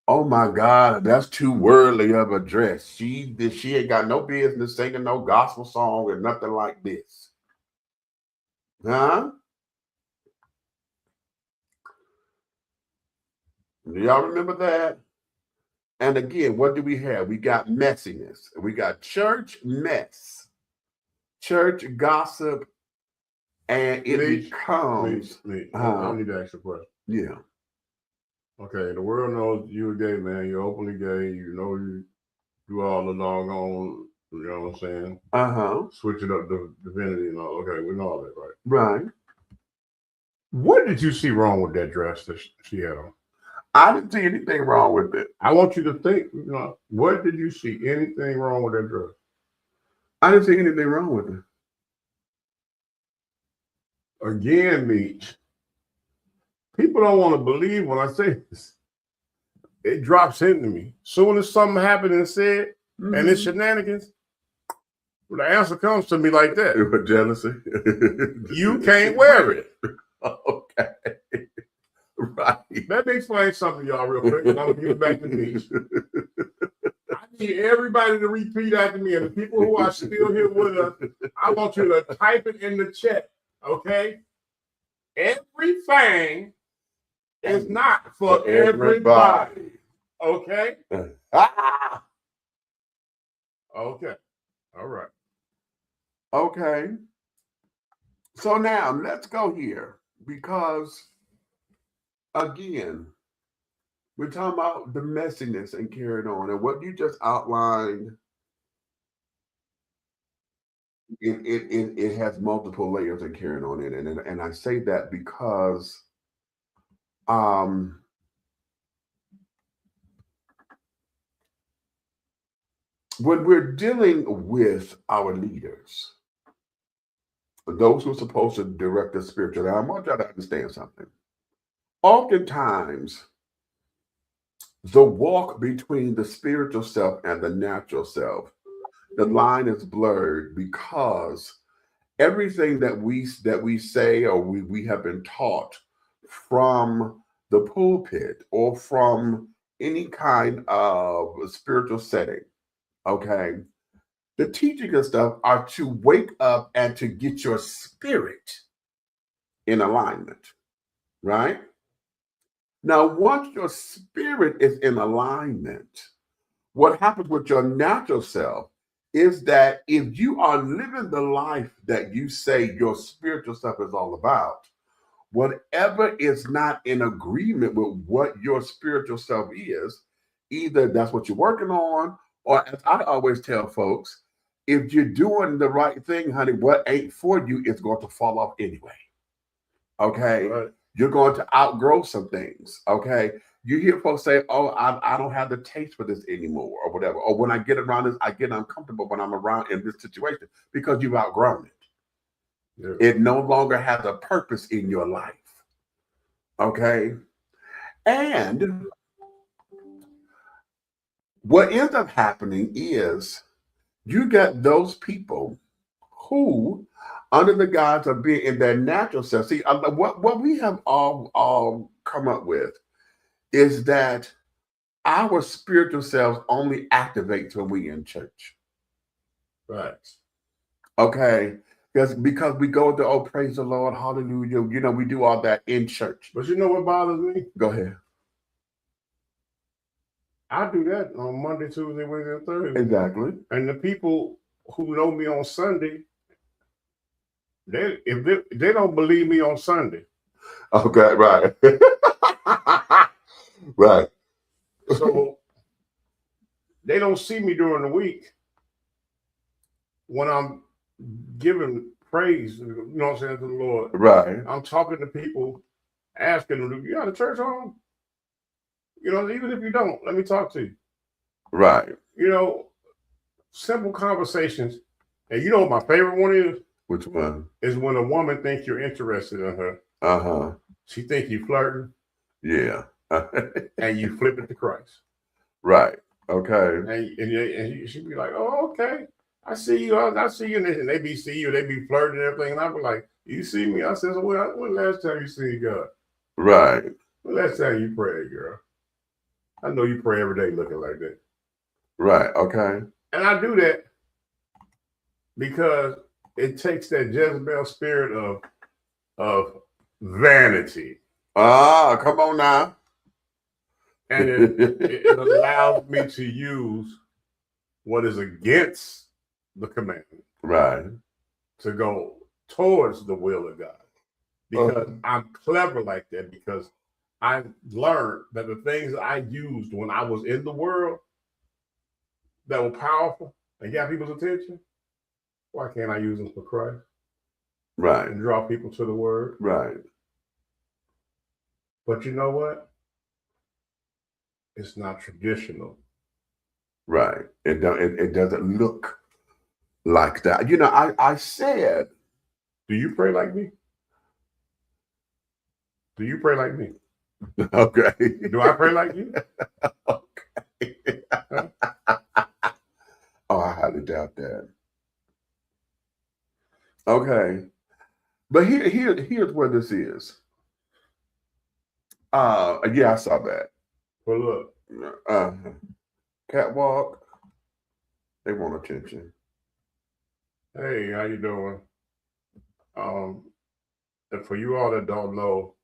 S1: oh my God, that's too worldly of a dress. She ain't got no business singing no gospel song or nothing like this. Huh? Do y'all remember that? And again, what do we have? We got messiness. We got church mess, church gossip, and it becomes.
S2: I need to ask you a question.
S1: Yeah.
S2: Okay, the world knows you're a gay man. You're openly gay. You know you do all the doggone. You know what I'm saying? Switching up the divinity and all. Okay, we know all that, right?
S1: Right.
S2: What did you see wrong with that dress that she had on?
S1: I didn't see anything wrong with it.
S2: I want you to think, what did you see anything wrong with that dress?
S1: I didn't see anything wrong with it.
S2: Again, Meech, people don't want to believe when I say this. It drops into me. Soon as something happened and said, and it's shenanigans, the answer comes to me like that.
S1: With jealousy.
S2: You can't wear it.
S1: Okay. Right.
S2: Let me explain something to y'all real quick, and I'm going to give it back to Meech. I need everybody to repeat after me, and the people who are still here with us, I want you to type it in the chat, okay? Everything It's not for everybody. Okay?
S1: Ah!
S2: Okay. All right.
S1: Okay. So now let's go here because, again, we're talking about the messiness and carrying on. And what you just outlined, it has multiple layers and carrying on in it. And I say that because when we're dealing with our leaders, those who are supposed to direct the spiritual, I want y'all to understand something. Oftentimes, the walk between the spiritual self and the natural self, the line is blurred because everything that we say or we have been taught from the pulpit or from any kind of spiritual setting, okay, the teaching and stuff are to wake up and to get your spirit in alignment, right? Now, once your spirit is in alignment, what happens with your natural self is that if you are living the life that you say your spiritual self is all about, whatever is not in agreement with what your spiritual self is, either that's what you're working on, or as I always tell folks, if you're doing the right thing, honey, what ain't for you is going to fall off anyway. Okay?
S2: Right.
S1: You're going to outgrow some things. Okay? You hear folks say, oh, I don't have the taste for this anymore or whatever. Or when I get around this, I get uncomfortable when I'm around in this situation because you've outgrown it.
S2: Yeah.
S1: It no longer has a purpose in your life. Okay? And what ends up happening is you get those people who, under the guise of being in their natural self, see, what we have all come up with is that our spiritual selves only activates when we in church.
S2: Right.
S1: Okay? Because we go to, oh, praise the Lord, hallelujah. You know, we do all that in church.
S2: But you know what bothers me?
S1: Go ahead.
S2: I do that on Monday, Tuesday, Wednesday, and Thursday.
S1: Exactly.
S2: And the people who know me on Sunday, if they don't believe me on Sunday.
S1: Okay, right. Right.
S2: So they don't see me during the week when I'm giving praise, you know what I'm saying, to the Lord.
S1: Right.
S2: I'm talking to people, asking them, you got a church home? You know, even if you don't, let me talk to you.
S1: Right.
S2: You know, simple conversations. And you know what my favorite one is?
S1: Which one?
S2: Is when a woman thinks you're interested in her.
S1: Uh-huh.
S2: She think you flirting.
S1: Yeah.
S2: And you flip it to Christ.
S1: Right. Okay.
S2: And she'd be like, oh, okay. I see you. I see you. And they be see you. They be flirting and everything. And I be like, you see me? I said, well, when last time you seen God?
S1: Right.
S2: When last time you prayed, girl? I know you pray every day looking like that.
S1: Right. Okay.
S2: And I do that because it takes that Jezebel spirit of vanity.
S1: Ah, come on now.
S2: And it allows me to use what is against the commandment.
S1: Right.
S2: To go towards the will of God. Because I'm clever like that, because I learned that the things I used when I was in the world that were powerful and got people's attention, why can't I use them for Christ?
S1: Right.
S2: And draw people to the word.
S1: Right.
S2: But you know what? It's not traditional.
S1: Right. It doesn't look like that. You know, I said.
S2: Do you pray like me? Do you pray like me?
S1: Okay.
S2: Do I pray like you?
S1: Okay.
S2: Huh?
S1: Oh, I highly doubt that. Okay. But here's where this is. Yeah, I saw that.
S2: Well, look.
S1: Catwalk. They want attention.
S2: Hey, how you doing? And for you all that don't know,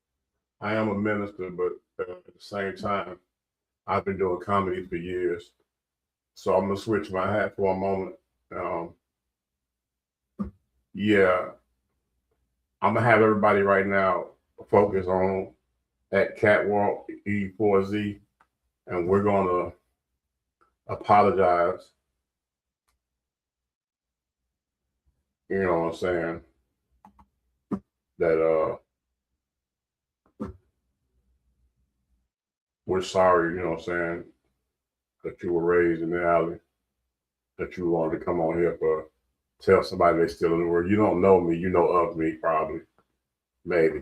S2: I am a minister, but at the same time, I've been doing comedy for years. So I'm gonna switch my hat for a moment. Yeah, I'm gonna have everybody right now focus on that catwalk E4Z, and we're gonna apologize. You know what I'm saying? That we're sorry, you know what I'm saying, that you were raised in the alley, that you wanted to come on here for tell somebody they're still in the world. You don't know me, you know of me, probably. Maybe.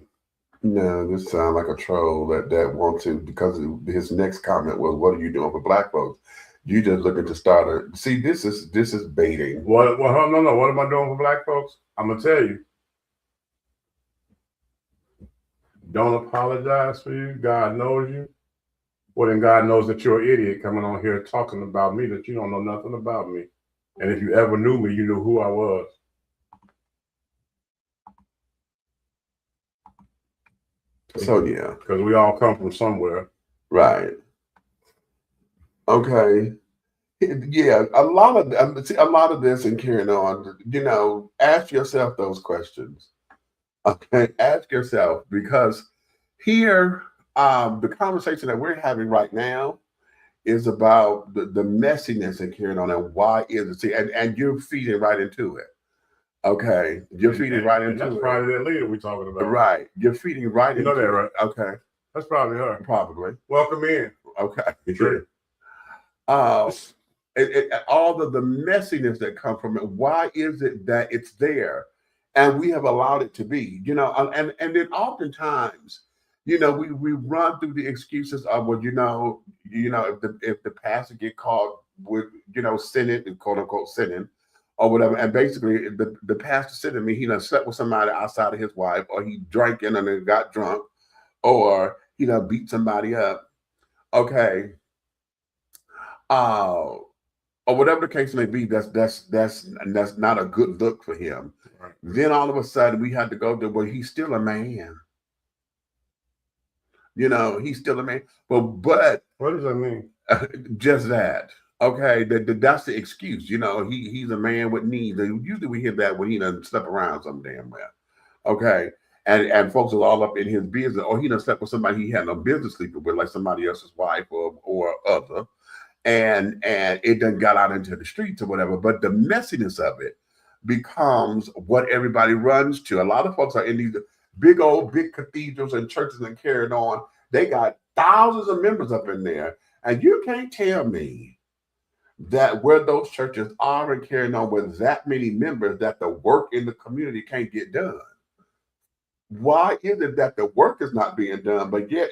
S1: No, this sounds like a troll that wants to, because his next comment was, "What are you doing for black folks?" You just looking to start a. See, this is baiting.
S2: What? Well, no. What am I doing for black folks? I'm gonna tell you. Don't apologize for you. God knows you. Well, then God knows that you're an idiot coming on here talking about me, that you don't know nothing about me. And if you ever knew me, you knew who I was.
S1: So yeah,
S2: because we all come from somewhere,
S1: right? Okay, yeah. A lot of this and carrying on. You know, ask yourself those questions. Okay, ask yourself, because here, the conversation that we're having right now is about the messiness and carrying on, and why is it? See, and you're feeding right into it. Okay, you're feeding right into
S2: that's
S1: it.
S2: probably that leader we're talking about.
S1: Right, you're feeding right into it.
S2: You know that, right?
S1: Okay,
S2: that's probably her.
S1: Probably.
S2: Welcome in.
S1: Okay.
S2: Sure.
S1: All of the messiness that comes from it. Why is it that it's there, and we have allowed it to be? You know, and then oftentimes, you know, we run through the excuses of, well, you know, if the pastor get caught with, you know, sinning, and quote unquote sinning, or whatever, and basically the pastor said to me, he done slept with somebody outside of his wife, or he drank in and then got drunk, or he done beat somebody up. Okay. Or whatever the case may be, that's not a good look for him. Right. Then all of a sudden we had to go to, well, he's still a man. You know, he's still a man. But what
S2: does that mean?
S1: Just that. Okay, that's the excuse. You know, he's a man with needs. Usually we hear that when he doesn't sleep around some damn well. Okay. And folks are all up in his business, or he done slept with somebody he had no business sleeping with, like somebody else's wife or other. And it done got out into the streets or whatever. But the messiness of it becomes what everybody runs to. A lot of folks are in these big cathedrals and churches and carrying on. They got thousands of members up in there. And you can't tell me that where those churches are and carrying on with that many members, that the work in the community can't get done. Why is it that the work is not being done? But yet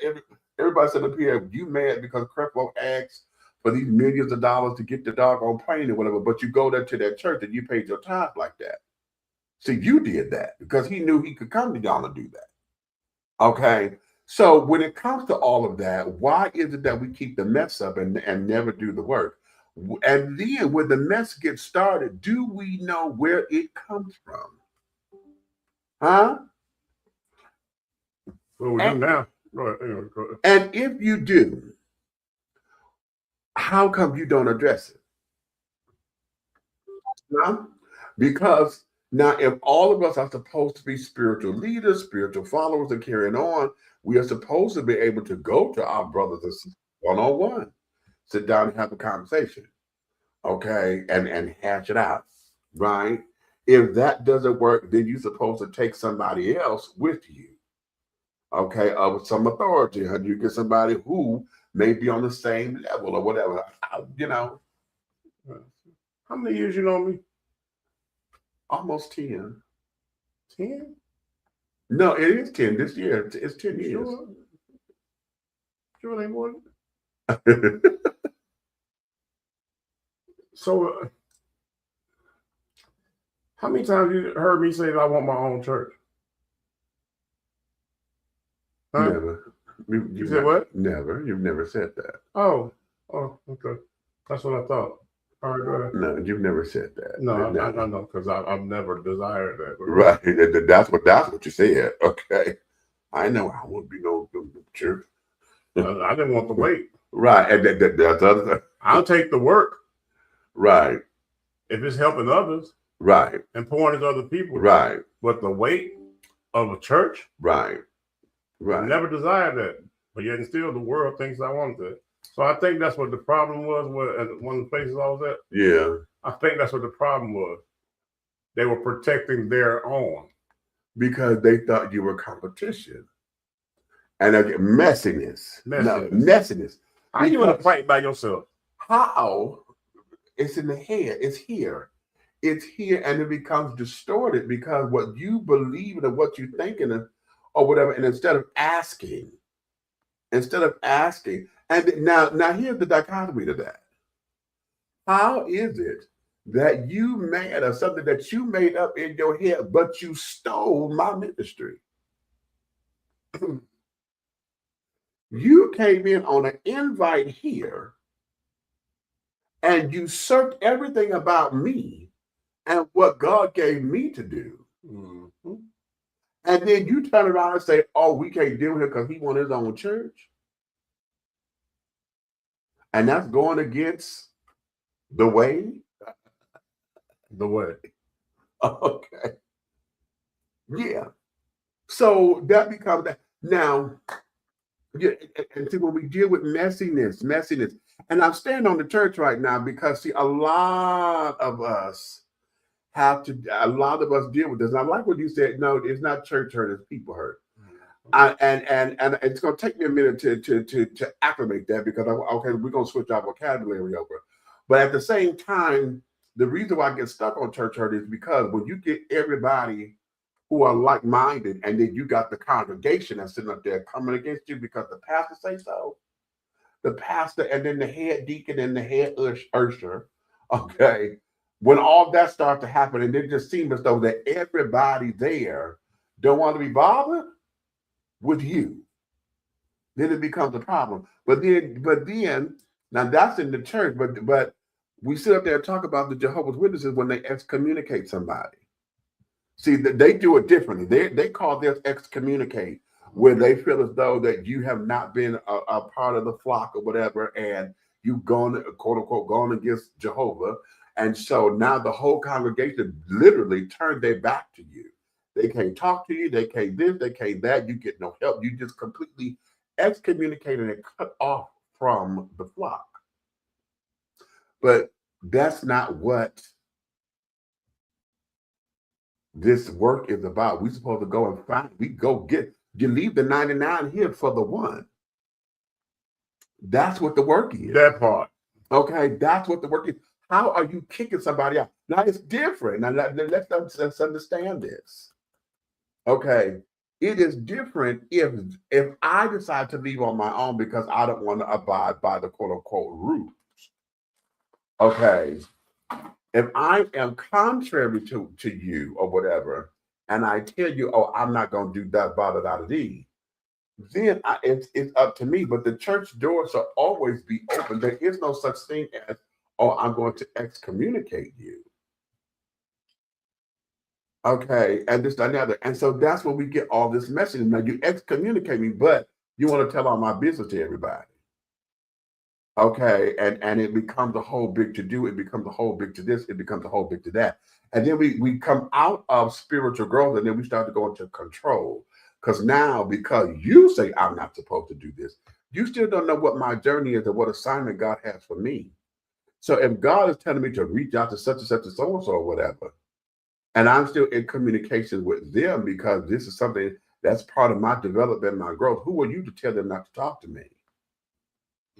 S1: everybody said up here, you mad because Creflo asked for these millions of dollars to get the doggone plane or whatever, but you go there to that church and you paid your tithe like that. See, you did that because he knew he could come to y'all and do that. Okay. So when it comes to all of that, why is it that we keep the mess up and never do the work? And then when the mess gets started, do we know where it comes from? Huh?
S2: Well, we do now. Go ahead.
S1: And if you do, how come you don't address it? No? Because now, if all of us are supposed to be spiritual leaders, spiritual followers, and carrying on, we are supposed to be able to go to our brothers and sisters one-on-one, sit down and have a conversation, okay, and hash it out, right? If that doesn't work, then you're supposed to take somebody else with you, okay, with some authority, and you get somebody who may be on the same level or whatever, you know.
S2: How many years you know me?
S1: Almost 10.
S2: 10?
S1: No, it is 10 this year. It's 10 years.
S2: Sure, ain't more. So, how many times you heard me say that I want my own church? Huh?
S1: Never.
S2: You said what?
S1: Never. You've never said that.
S2: Oh, okay. That's what I thought. All right, go ahead.
S1: No, you've never said that.
S2: No, I know, because I've never desired that.
S1: Right. That's what you said. Okay. I know I won't be no True.
S2: I didn't want to wait.
S1: Right. And that's the other thing.
S2: I'll take the work
S1: Right.
S2: if it's helping others
S1: Right.
S2: and pouring into other people.
S1: Right.
S2: But the weight of a church,
S1: Right. Right.
S2: I never desired that. But yet and still the world thinks I wanted that. So I think that's what the problem was at one of the places I was at.
S1: Yeah.
S2: I think that's what the problem was. They were protecting their own.
S1: Because they thought you were competition. And again, messiness. No, messiness.
S2: How you want to fight by yourself?
S1: How? It's in the head. It's here. It's here, and it becomes distorted because what you believe and what you're thinking or whatever, and instead of asking, and now here's the dichotomy to that. How is it that you mad at something that you made up in your head, but you stole my ministry? You came in on an invite here and you searched everything about me and what God gave me to do. Mm-hmm. And then you turn around and say, oh, we can't deal with him because he wants his own church. And that's going against the way.
S2: The way.
S1: Okay. Yeah. So that becomes that. Now, yeah, and see, when we deal with messiness, and I'm standing on the church right now because, see, a lot of us deal with this. And I like what you said. No, it's not church hurt, it's people hurt. And it's going to take me a minute to acclimate that because, okay, we're going to switch our vocabulary over. But at the same time, the reason why I get stuck on church hurt is because when you get everybody who are like-minded, and then you got the congregation that's sitting up there coming against you because the pastor say so. The pastor and then the head deacon and the head usher, okay? When all that starts to happen, and it just seems as though that everybody there don't want to be bothered with you, then it becomes a problem. But then, now that's in the church, but we sit up there and talk about the Jehovah's Witnesses when they excommunicate somebody. See, they do it differently. They call this excommunicate, where they feel as though that you have not been a part of the flock or whatever, and you've gone, quote unquote, gone against Jehovah. And so now the whole congregation literally turned their back to you. They can't talk to you. They can't this, they can't that. You get no help. You just completely excommunicated and cut off from the flock. But that's not what this work is about. We're supposed to go and find, you leave the 99 here for the one. That's what the work is.
S2: That part.
S1: Okay, that's what the work is. How are you kicking somebody out? Now it's different. Now let's understand this. Okay, it is different if I decide to leave on my own because I don't want to abide by the quote unquote rules. Okay. If I am contrary to you or whatever, and I tell you, oh, I'm not going to do that, then it's up to me. But the church doors will always be open. There is no such thing as, oh, I'm going to excommunicate you. Okay, and this, that, and the other. And so that's when we get all this message. Now, you excommunicate me, but you want to tell all my business to everybody. Okay, and it becomes a whole big to do. It becomes a whole big to this. It becomes a whole big to that. And then we come out of spiritual growth, and then we start to go into control. Because now, because you say I'm not supposed to do this, you still don't know what my journey is and what assignment God has for me. So if God is telling me to reach out to such and such and so-and-so or whatever, and I'm still in communication with them because this is something that's part of my development, my growth, who are you to tell them not to talk to me?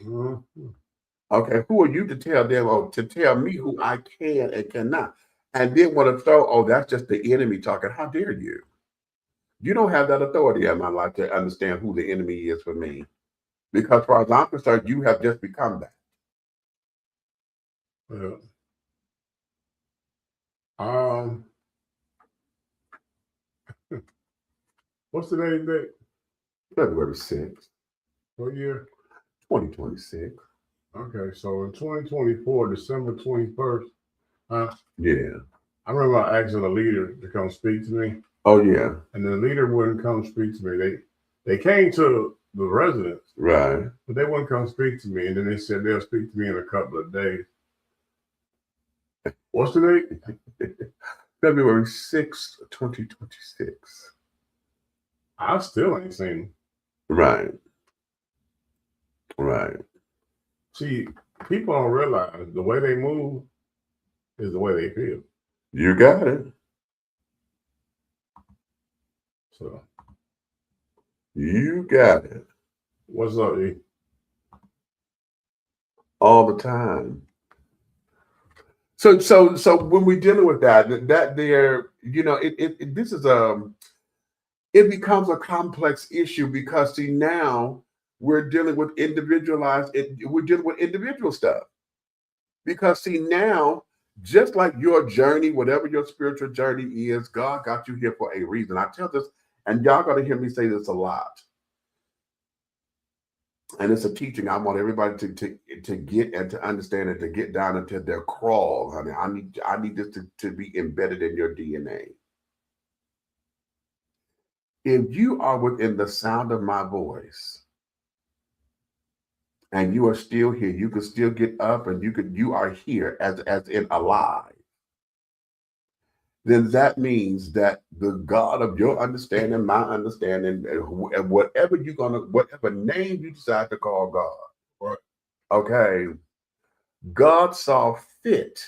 S1: Mm-hmm. Okay, who are you to tell them or to tell me who I can and cannot? And then want to throw, oh, that's just the enemy talking. How dare you? You don't have that authority in my life to understand who the enemy is for me. Because as far as I'm concerned, you have just become that.
S2: Yeah. What's today's date?
S1: February 6th.
S2: What year?
S1: 2026.
S2: Okay, so in 2024, December 21st,
S1: yeah.
S2: I remember asking a leader to come speak to me.
S1: Oh, yeah.
S2: And the leader wouldn't come speak to me. They came to the residents,
S1: Right.
S2: but they wouldn't come speak to me. And then they said they'll speak to me in a couple of days. What's the date?
S1: February 6th, 2026.
S2: I still ain't seen them.
S1: Right. Right.
S2: See, people don't realize the way they move is the way they feel.
S1: You got it.
S2: So,
S1: You got it.
S2: what's up, E?
S1: All the time. So when we're dealing with that there, you know, this is it becomes a complex issue because see now we're dealing with we're dealing with individual stuff. Because see now, just like your journey, whatever your spiritual journey is, God got you here for a reason. I tell this, and y'all gotta hear me say this a lot. And it's a teaching I want everybody to get and to understand and to get down into their crawl, honey. I need this to be embedded in your DNA. If you are within the sound of my voice and you are still here, you can still get up and you are here as in alive, then that means that the God of your understanding, my understanding, and whatever name you decide to call God,
S2: Right.
S1: okay, God saw fit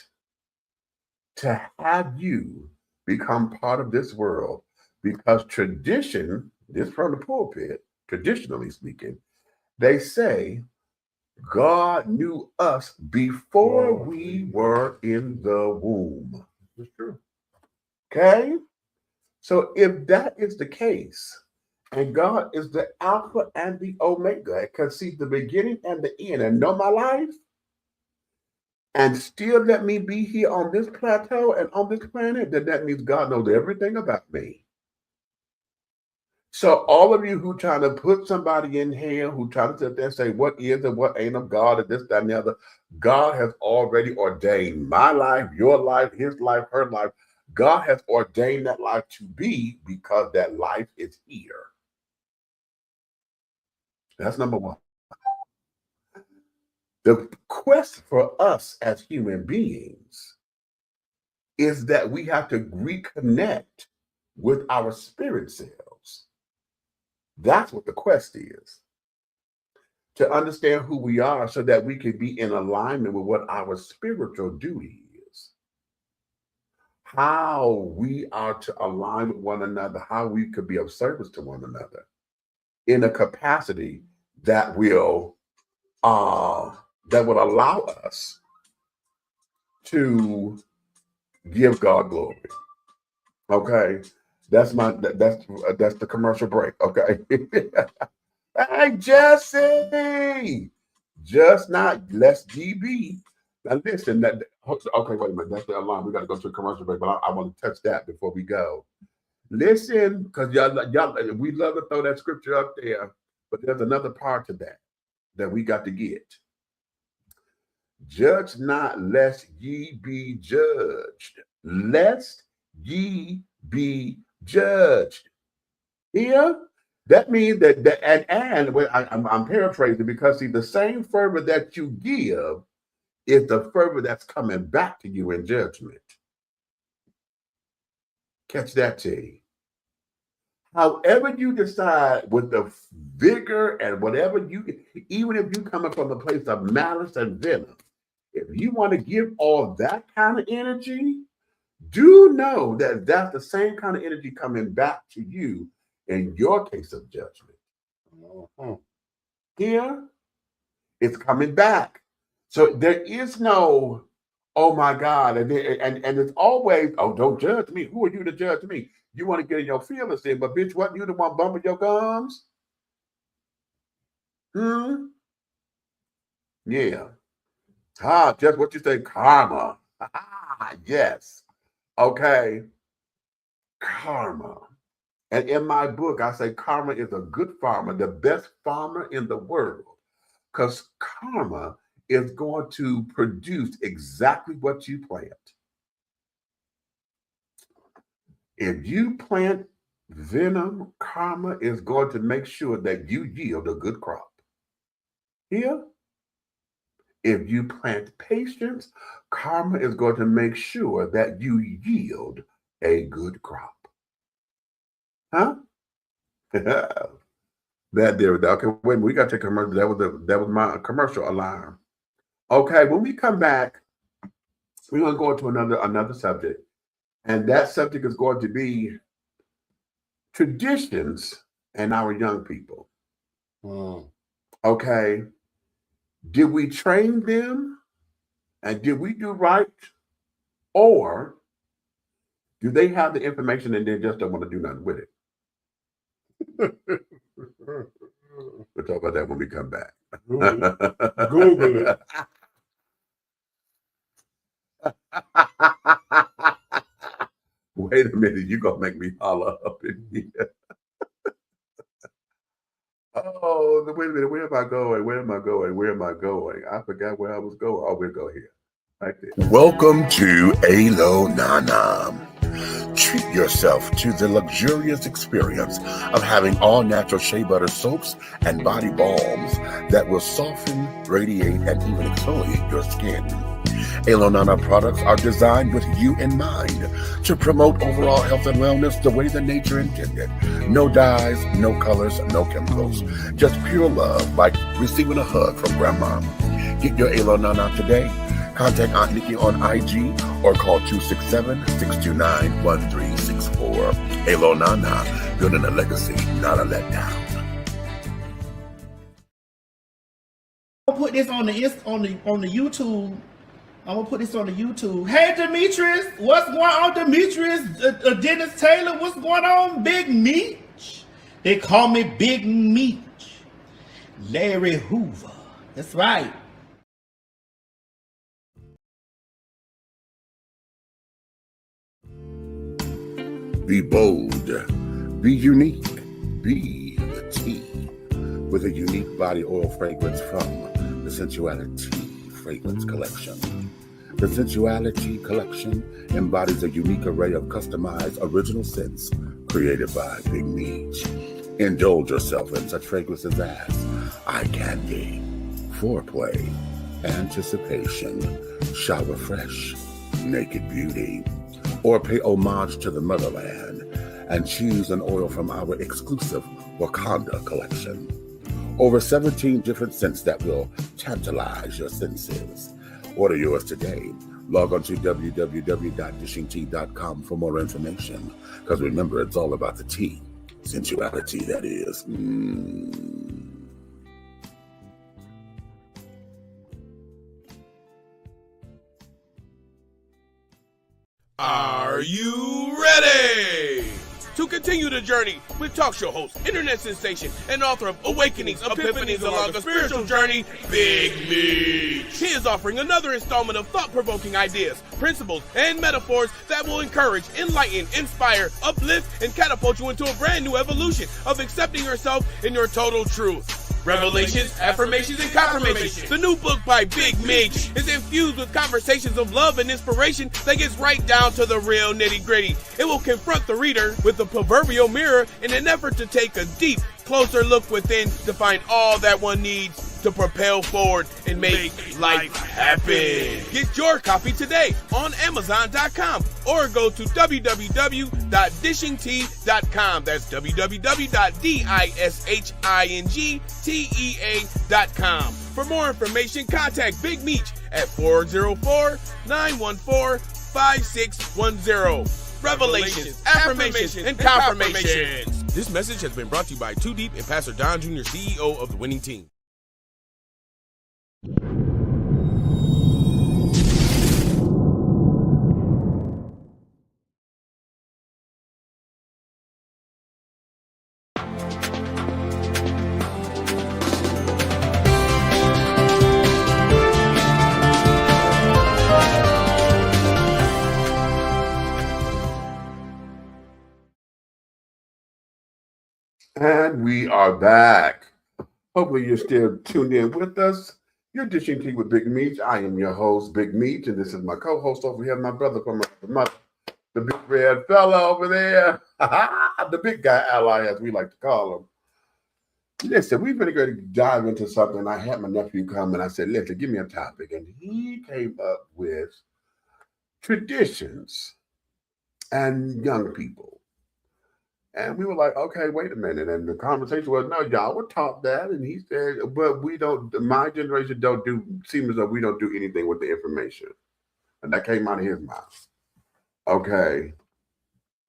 S1: to have you become part of this world because tradition, this from the pulpit, traditionally speaking, they say God knew us before we were in the womb.
S2: It's true.
S1: Okay? So if that is the case, and God is the Alpha and the Omega, can see the beginning and the end and know my life, and still let me be here on this plateau and on this planet, then that means God knows everything about me. So all of you who trying to put somebody in here, who try to sit there and say what is and what ain't of God, and this, that, and the other, God has already ordained my life, your life, his life, her life. God has ordained that life to be because that life is here. That's number one. The quest for us as human beings is that we have to reconnect with our spirit selves. That's what the quest is. To understand who we are so that we can be in alignment with what our spiritual duty is. How we are to align with one another, how we could be of service to one another in a capacity that will allow us to give God glory. Okay, that's the commercial break. Okay. Hey, Jesse, just not less GB. Now listen, okay, wait a minute. That's the alarm. We got to go to a commercial break, but I want to touch that before we go. Listen, because y'all, we love to throw that scripture up there, but there's another part to that we got to get. Judge not, lest ye be judged. Lest ye be judged. Here, that means that I'm paraphrasing because see, the same fervor that you give is the fervor that's coming back to you in judgment. Catch that, T. However you decide with the vigor and whatever you, even if you coming from a place of malice and venom, if you want to give all that kind of energy, do know that that's the same kind of energy coming back to you in your case of judgment. Here, it's coming back. So there is no, oh my God, and it's always, oh, don't judge me. Who are you to judge me? You want to get in your feelings in, but bitch, what, you the one bumping your gums? Yeah. Just what you say, karma. Yes. Okay. Karma. And in my book, I say karma is a good farmer, the best farmer in the world, because karma is going to produce exactly what you plant. If you plant Venom, karma is going to make sure that you yield a good crop. Here, if you plant patience, karma is going to make sure that you yield a good crop. Huh? That there. Okay, wait, we got to take a commercial. That was my commercial alarm. Okay, when we come back, we're going to go into another subject, and that subject is going to be traditions and our young people. Okay, did we train them, and did we do right, or do they have the information and they just don't want to do nothing with it? We'll talk about that when we come back.
S2: Google it.
S1: Wait a minute, you're going to make me holler up in here. Oh, wait a minute, where am I going? Where am I going? Where am I going? I forgot where I was going. Oh, we'll go here. Right there. Welcome to Alo Nana. Treat yourself to the luxurious experience of having all natural shea butter soaps and body balms that will soften, radiate, and even exfoliate your skin. Alo Nana products are designed with you in mind to promote overall health and wellness the way the nature intended. No dyes, no colors, no chemicals. Just pure love, like receiving a hug from grandma. Get your Alo Nana today. Contact Aunt Nikki on IG or call 267-629-1364. Alo Nana, building a legacy, not a letdown.
S8: I'll put this on the YouTube. I'm gonna put this on the YouTube. Hey Demetrius, what's going on, Demetrius? Dennis Taylor, what's going on, Big Meech? They call me Big Meech. Larry Hoover. That's right.
S1: Be bold, be unique, be the tea with a unique body oil fragrance from the Sensuality Fragrance Collection. The Sensuality Collection embodies a unique array of customized original scents created by Big Meech. Indulge yourself in such fragrances as eye candy, foreplay, anticipation, shower fresh, naked beauty, or pay homage to the motherland and choose an oil from our exclusive Wakanda collection. Over 17 different scents that will tantalize your senses. Order yours today. Log on to www.dishingtea.com for more information. Because remember, it's all about the tea. Sensuality, that is.
S9: Are you ready to continue the journey with talk show host, internet sensation, and author of Awakenings, Epiphanies Along a Spiritual Journey, Big Meech? He is offering another installment of thought-provoking ideas, principles, and metaphors that will encourage, enlighten, inspire, uplift, and catapult you into a brand new evolution of accepting yourself in your total truth. Revelations, Affirmations, and Confirmations. The new book by Big Meech is infused with conversations of love and inspiration that gets right down to the real nitty-gritty. It will confront the reader with the proverbial mirror in an effort to take a deep, closer look within to find all that one needs to propel forward and make life happen. Get your copy today on Amazon.com or go to www.dishingtea.com. That's www.dishingtea.com. For more information, contact Big Meech at 404-914-5610. Revelations, Affirmations, and Confirmations. This message has been brought to you by Too Deep and Pastor Don Jr., CEO of the Winning Team.
S1: And we are back. Hopefully you're still tuned in with us. You're Dishing Tea with Big Meech. I am your host, Big Meech, and this is my co-host over here, my brother from my mother, the big red fella over there, the big guy ally, as we like to call him. Listen, we've been going to dive into something. I had my nephew come and I said, listen, give me a topic. And he came up with traditions and young people. And we were like, okay, wait a minute. And the conversation was, no, y'all were taught that. And he said, but we don't, my generation seems as though we don't do anything with the information. And that came out of his mouth. Okay.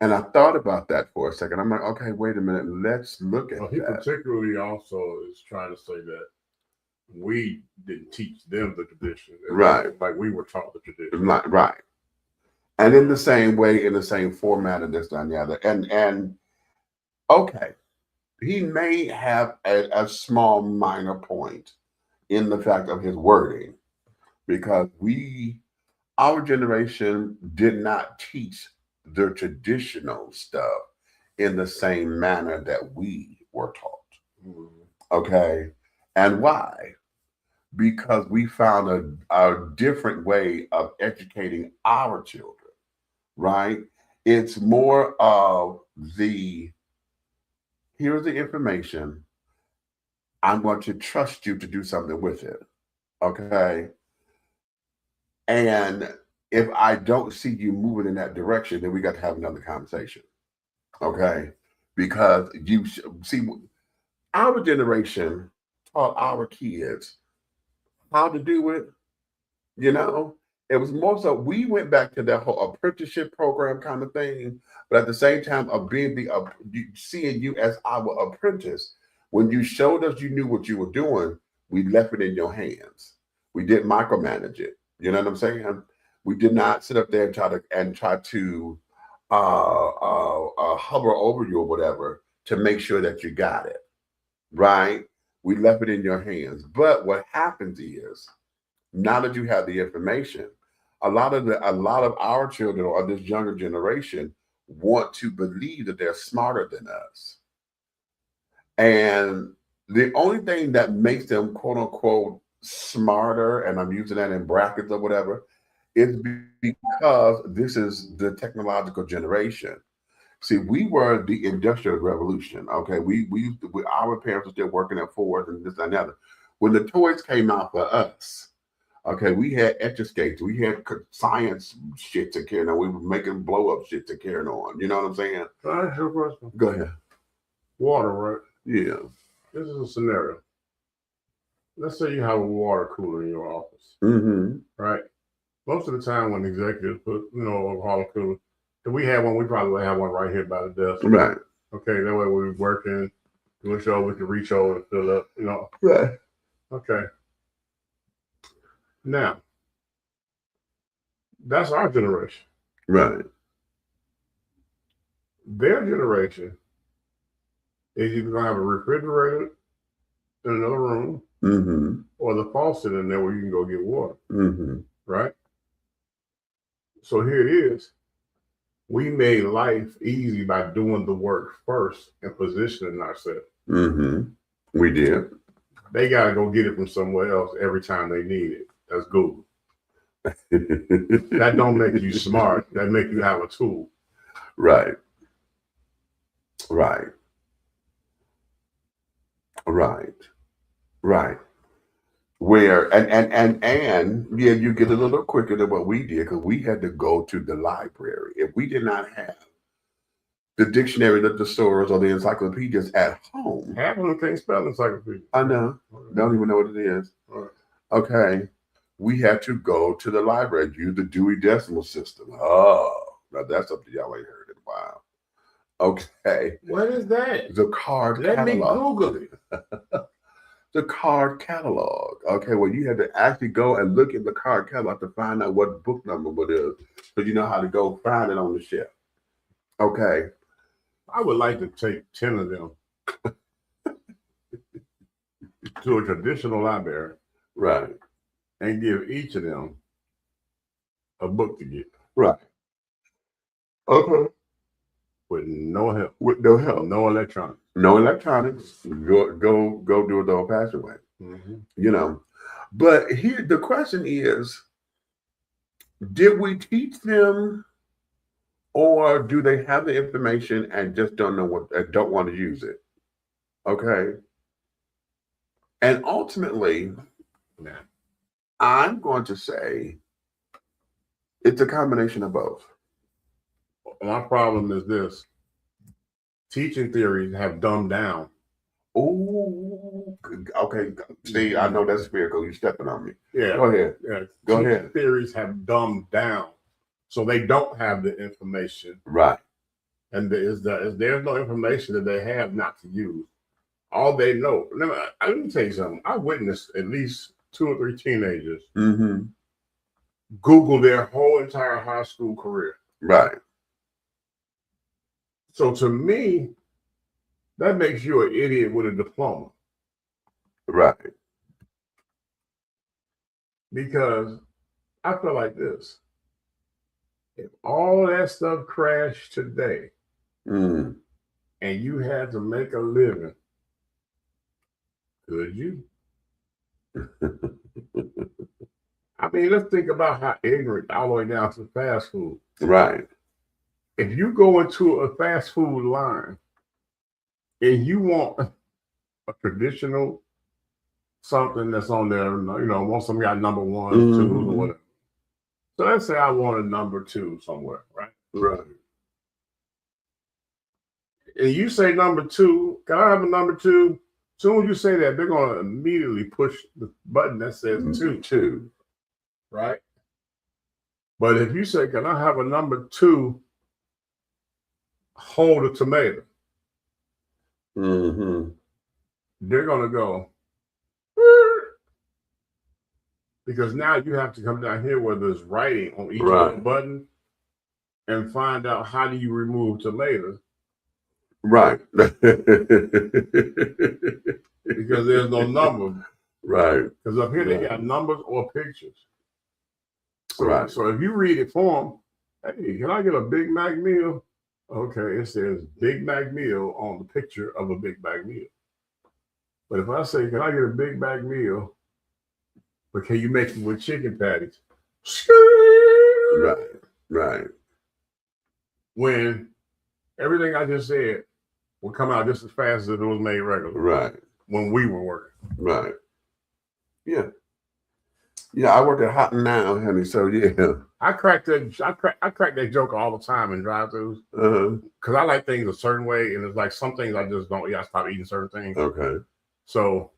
S1: And I thought about that for a second. I'm like, okay, wait a minute. Let's look at that.
S2: He particularly also is trying to say that we didn't teach them the tradition.
S1: Right.
S2: Like we were taught the tradition.
S1: Right. And in the same way, in the same format of this, that, and the other. And okay, he may have a small minor point in the fact of his wording, because our generation did not teach the traditional stuff in the same manner that we were taught. Okay. And why? Because we found a different way of educating our children, right? It's more of here's the information. I'm going to trust you to do something with it. Okay. And if I don't see you moving in that direction, then we got to have another conversation. Okay. Because you see, our generation taught our kids how to do it. You know, it was more so we went back to that whole apprenticeship program kind of thing. But at the same time of being seeing you as our apprentice, when you showed us you knew what you were doing, we left it in your hands. We didn't micromanage it. You know what I'm saying? We did not sit up there and try to hover over you or whatever to make sure that you got it, right? We left it in your hands. But what happens is, now that you have the information, a lot of our children or this younger generation want to believe that they're smarter than us. And the only thing that makes them quote unquote smarter, and I'm using that in brackets or whatever, is because this is the technological generation. See, we were the Industrial Revolution. Okay, our parents were still working at Ford and this and that. When the toys came out for us, okay, we had etch a skates, we had science shit to carry on. We were making blow up shit to carry on. You know what I'm saying?
S2: Can I ask you a question?
S1: Go ahead.
S2: Water, right?
S1: Yeah.
S2: This is a scenario. Let's say you have a water cooler in your office, right? Most of the time when executives put, a water cooler, if we had one, we probably have one right here by the desk.
S1: Right.
S2: Okay, that way we're working, doing show, we can reach over and fill up,
S1: Right.
S2: Okay. Now, that's our generation.
S1: Right.
S2: Their generation is either going to have a refrigerator in another room or the faucet in there where you can go get water. Right? So here it is. We made life easy by doing the work first and positioning ourselves.
S1: We did.
S2: They got to go get it from somewhere else every time they need it. That's Google. That don't make you smart. That make you have a tool.
S1: Right. Right. Right. Right. Where and yeah, you get a little quicker than what we did, because we had to go to the library. If we did not have the dictionary, the thesaurus, or the encyclopedias at home,
S2: half of them can't spell encyclopedia.
S1: I know. Don't even know what it is. Okay. We had to go to the library, use the Dewey Decimal System. Oh, now that's something y'all ain't heard in a while. Okay.
S2: What is that?
S1: The card
S2: Let
S1: catalog.
S2: me Google it.
S1: The card catalog. Okay, well, you had to actually go and look at the card catalog to find out what book number it is, so you know how to go find it on the shelf. Okay.
S2: I would like to take 10 of them to a traditional library.
S1: Right.
S2: And give each of them a book to get.
S1: Right. Okay.
S2: With no help.
S1: With no help.
S2: No electronics.
S1: No electronics. Go do it the old-fashioned way. But here the question is, did we teach them or do they have the information and just don't know what, don't want to use it? Okay. And ultimately, I'm going to say it's a combination of both.
S2: My problem is this: teaching theories have dumbed down.
S1: Oh, okay. See, I know that's spherical. You're stepping on me.
S2: Yeah.
S1: Go ahead.
S2: Yeah.
S1: Go
S2: teaching
S1: ahead.
S2: Theories have dumbed down, so they don't have the information.
S1: Right.
S2: And there's no information that they have not to use. All they know. Let me tell you something. I witnessed at least 2 or 3 teenagers Google their whole entire high school career.
S1: Right.
S2: So to me, that makes you an idiot with a diploma.
S1: Right.
S2: Because I feel like this. If all that stuff crashed today and you had to make a living, could you? I mean, let's think about how ignorant all the way down to fast food.
S1: Right.
S2: If you go into a fast food line and you want a traditional something that's on there, you know, want some got number 1, 2, or whatever. So let's say I want a number 2 somewhere, right?
S1: Right.
S2: And you say number 2, can I have a number 2? As soon as you say that, they're going to immediately push the button that says 2, right? But if you say, can I have a number 2, hold a tomato, they're going to go, because now you have to come down here where there's writing on each of the button and find out how do you remove tomatoes.
S1: Right.
S2: Because there's no number.
S1: Right.
S2: Because up here they got numbers or pictures. So,
S1: Right.
S2: So if you read it for them, hey, can I get a Big Mac meal? Okay, it says Big Mac meal on the picture of a Big Mac meal. But if I say, can I get a Big Mac meal? But can you make it with chicken patties?
S1: Right. Right.
S2: When everything I just said will come out just as fast as it was made regular.
S1: Right.
S2: When we were working.
S1: Right. Yeah. Yeah, I work at Hot Now, honey. So yeah.
S2: I crack that joke all the time in drive-thrus. Because I like things a certain way, and it's like some things I just don't. I stop eating certain things.
S1: Okay.
S2: So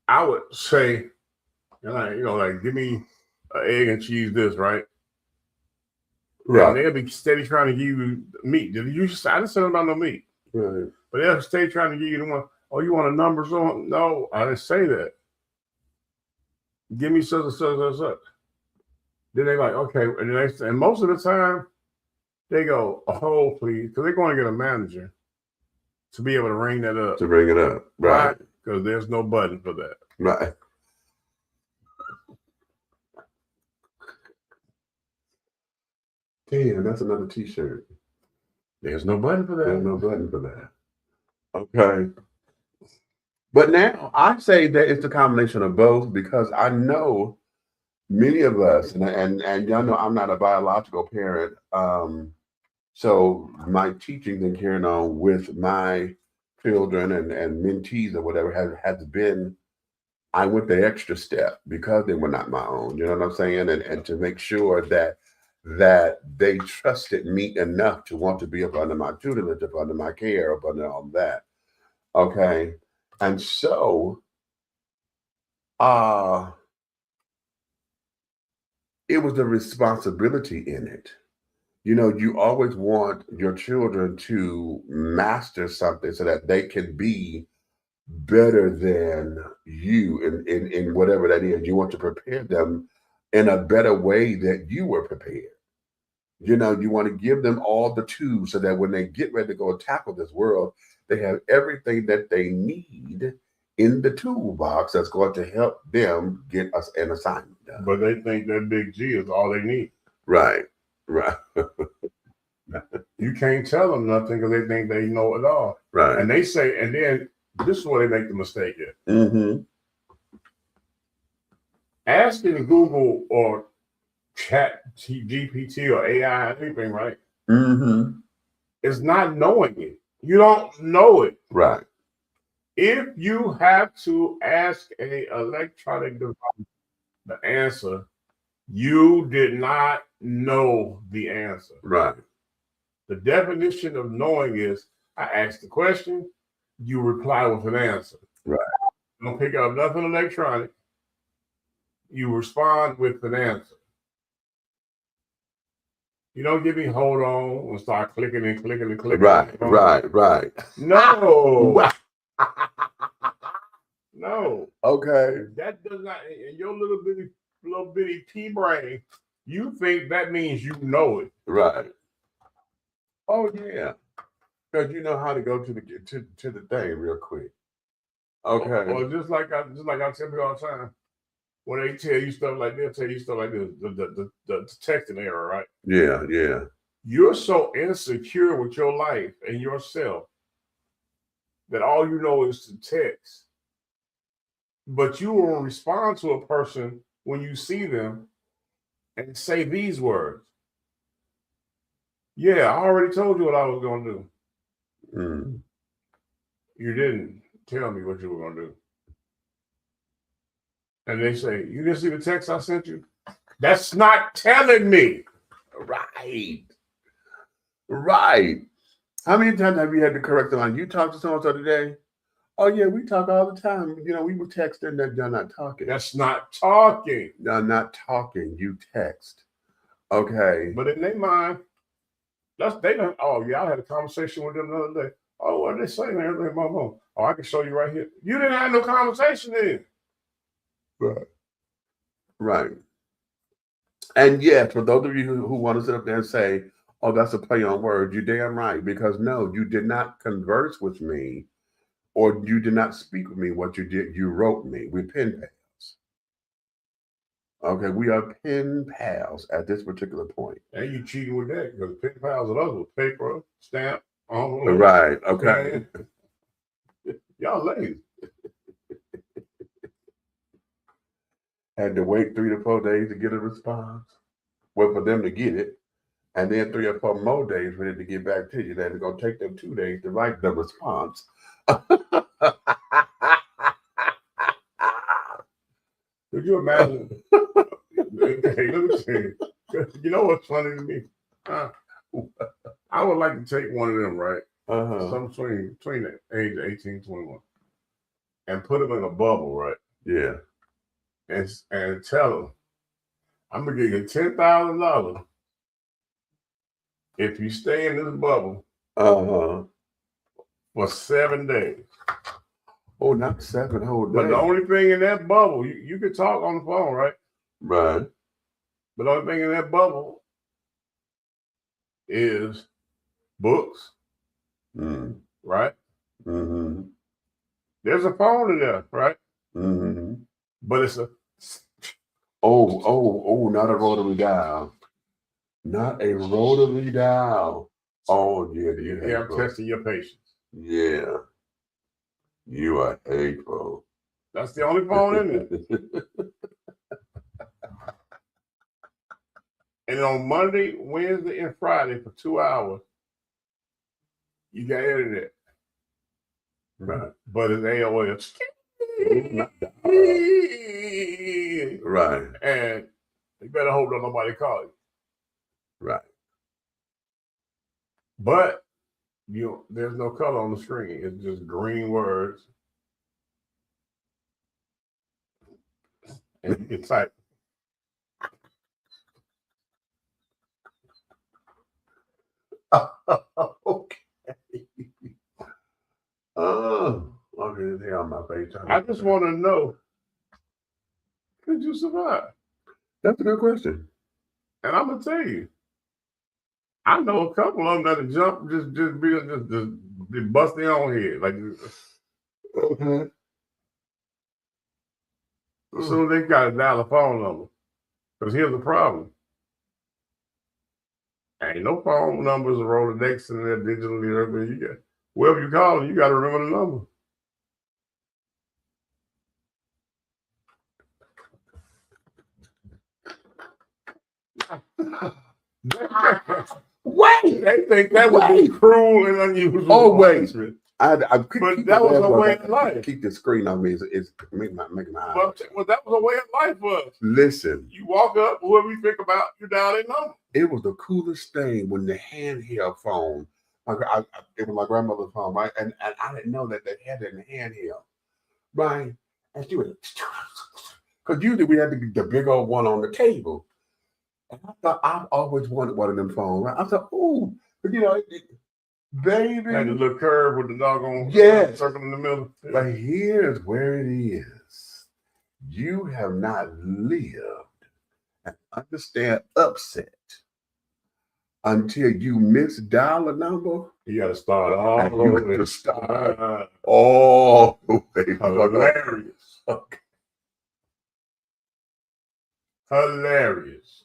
S2: I would say, like give me an egg and cheese this, right? Right. And they'll be steady trying to give you meat. I didn't say about no meat.
S1: Right.
S2: But they'll stay trying to give you the one. Oh, you want a numbers on? No, I didn't say that. Give me such and such and such. Then they like, okay, and most of the time they go, a hole, please, because they're going to get a manager to be able to ring that up.
S1: To bring it up, right?
S2: Because there's no button for that,
S1: right? Damn, that's another T-shirt.
S2: There's no button for that.
S1: There's no button for that. Okay. But now I say that it's a combination of both, because I know many of us, and y'all know I'm not a biological parent, so my teaching and carrying on with my children and mentees or whatever has been, I went the extra step because they were not my own. You know what I'm saying? And to make sure that they trusted me enough to want to be up under my tutelage, up under my care, up under all that. Okay. And so it was the responsibility in it. You know, you always want your children to master something so that they can be better than you in whatever that is. You want to prepare them in a better way that you were prepared. You know, you want to give them all the tools so that when they get ready to go tackle this world, they have everything that they need in the toolbox that's going to help them get us an assignment done.
S2: But they think that Big G is all they need.
S1: Right, right.
S2: You can't tell them nothing because they think they know it all.
S1: Right.
S2: And they say, and then this is where they make the mistake at. Asking Google or Chat GPT or AI anything, right?
S1: Mm-hmm.
S2: It's not knowing it. You don't know it.
S1: Right.
S2: If you have to ask a electronic device the answer, you did not know the answer.
S1: Right.
S2: The definition of knowing is I ask the question, you reply with an answer.
S1: Right.
S2: You don't pick up nothing electronic. You respond with an answer. You don't give me hold on and start clicking and clicking and clicking.
S1: Right.
S2: No. No.
S1: Okay.
S2: That does not, in your little bitty pea brain, you think that means you know it.
S1: Right. Oh yeah. Because you know how to go to the thing real quick. Okay.
S2: Or just like I tell people all the time, when they tell you stuff like this, the texting error, right?
S1: Yeah.
S2: You're so insecure with your life and yourself that all you know is to text. But you will respond to a person when you see them and say these words. Yeah, I already told you what I was going to do.
S1: Mm.
S2: You didn't tell me what you were going to do. And they say, you didn't see the text I sent you? That's not telling me.
S1: Right. How many times have you had to correct the line? You talked to so-and-so today? Oh, yeah, we talk all the time. You know, we were texting that you're not talking.
S2: That's not talking.
S1: You're not talking. You text. Okay.
S2: But in their mind, they don't. Oh, yeah, I had a conversation with them the other day. Oh, what are they saying? Oh, I can show you right here. You didn't have no conversation then.
S1: Right. And yes, for those of you who want to sit up there and say, oh, that's a play on words, you're damn right. Because no, you did not converse with me, or you did not speak with me. What you did, you wrote me. We're pen pals. Okay, we are pen pals at this particular point.
S2: And you cheating with that because pen pals are others with paper, stamp,
S1: right. Okay.
S2: Y'all lazy.
S1: Had to wait 3 to 4 days to get a response. Well, for them to get it, and then 3 or 4 more days for it to get back to you. Then it's gonna take them 2 days to write the response.
S2: Could you imagine? Hey, let me see. You know what's funny to me? I would like to take one of them, right? Some between the age of 18 and 21, and put them in a bubble, right?
S1: Yeah.
S2: And tell them, I'm gonna give you $10,000 if you stay in this bubble for 7 days.
S1: Oh, not 7 whole days.
S2: But the only thing in that bubble, you can talk on the phone, right?
S1: Right.
S2: But the only thing in that bubble is books, right?
S1: Mm-hmm.
S2: There's a phone in there, right?
S1: Mm-hmm.
S2: But it's a
S1: not a rotary dial. Not a rotary dial. Oh, yeah.
S2: I'm testing your patience.
S1: Yeah. You are hateful.
S2: That's the only phone in there. And on Monday, Wednesday, and Friday for 2 hours, you got internet.
S1: Right.
S2: But it's AOL.
S1: Right.
S2: And you better hope that nobody call you.
S1: Right.
S2: But there's no color on the screen. It's just green words. And you can type.
S1: Okay. Okay, they on my face.
S2: I just want to know, could you survive?
S1: That's a good question.
S2: And I'm gonna tell you, I know a couple of them that'll jump, just bust their own head. Like,
S1: okay.
S2: So they got to dial a phone number. Because here's the problem. Ain't no phone numbers are Rolodex and they're digitally. You got, whoever you call, you got to remember the number.
S1: Wait.
S2: They think that would be cruel and unusual.
S1: Oh, wait.
S2: punishment.
S1: But
S2: that was a way of life.
S1: Keep the screen on me. It's making my eyes.
S2: Well, that was a way of life for us.
S1: Listen.
S2: You walk up, whoever you think about, you dial their number.
S1: It was the coolest thing when the handheld phone. It was my grandmother's phone, right? And I didn't know that they had it in the handheld, right? And she was, because usually we had the big old one on the table. And I thought I've always wanted one of them phones, right? I thought, ooh, but baby.
S2: Had the little curve with the doggone circle in the middle.
S1: But here's where it is. You have not lived and understand upset until you misdial a number.
S2: You got to start all over.
S1: To start all the way.
S2: Hilarious.
S1: Okay.
S2: Hilarious.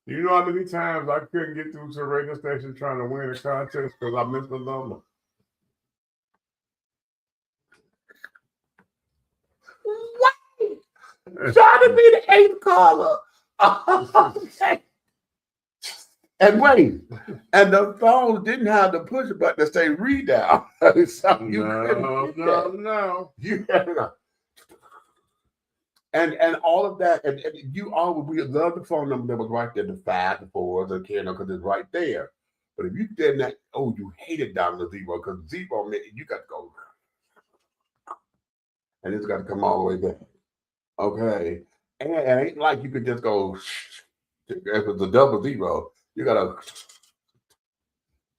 S2: You know how many times I couldn't get through to a radio station trying to win a contest because I missed the number?
S1: What? Trying to be the 8th caller. And wait, and the phone didn't have the push button to say read out. So
S2: No.
S1: You had to. And all of that, and we love the phone number that was right there, the 5, the 4, the because it's right there. But if you did that, you hated down the 0 because 0 meant you got to go, and it's got to come all the way back. Okay, and it ain't like you could just go. If it's a double 0, you gotta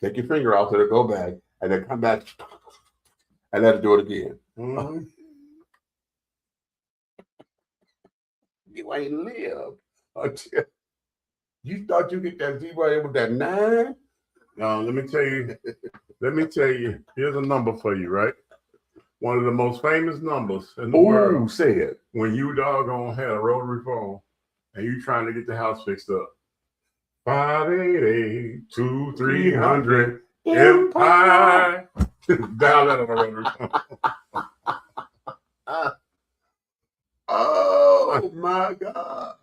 S1: take your finger off to go back, and then come back, and let it do it again.
S2: Mm-hmm.
S1: You ain't lived until you thought you get that 0 with that 9.
S2: No, let me tell you. Here's a number for you, right? One of the most famous numbers in the world.
S1: Say it.
S2: When you doggone had a rotary phone and you trying to get the house fixed up. 588-2300 Empire. Dial that on a rotary phone.
S1: Oh my God.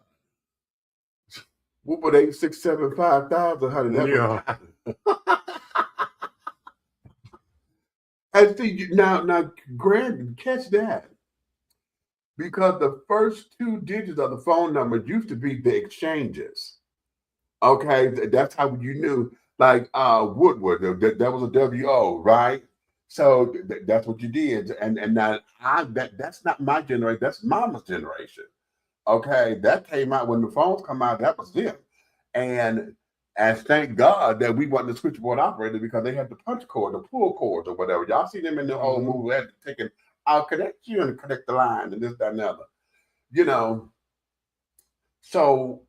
S1: What would 8675000? How did that work? And see, now, Grant, catch that. Because the first 2 digits of the phone number used to be the exchanges. Okay, that's how you knew, like Woodward, that was a WO, right? So that's what you did. And now that's not my generation, that's Mama's generation. Okay, that came out when the phones come out, that was them. And thank God that we wasn't the switchboard operator because they had the punch cord, the pull cords or whatever. Y'all see them in the old movie, had to take it, I'll connect you and connect the line and this, that, and the other. So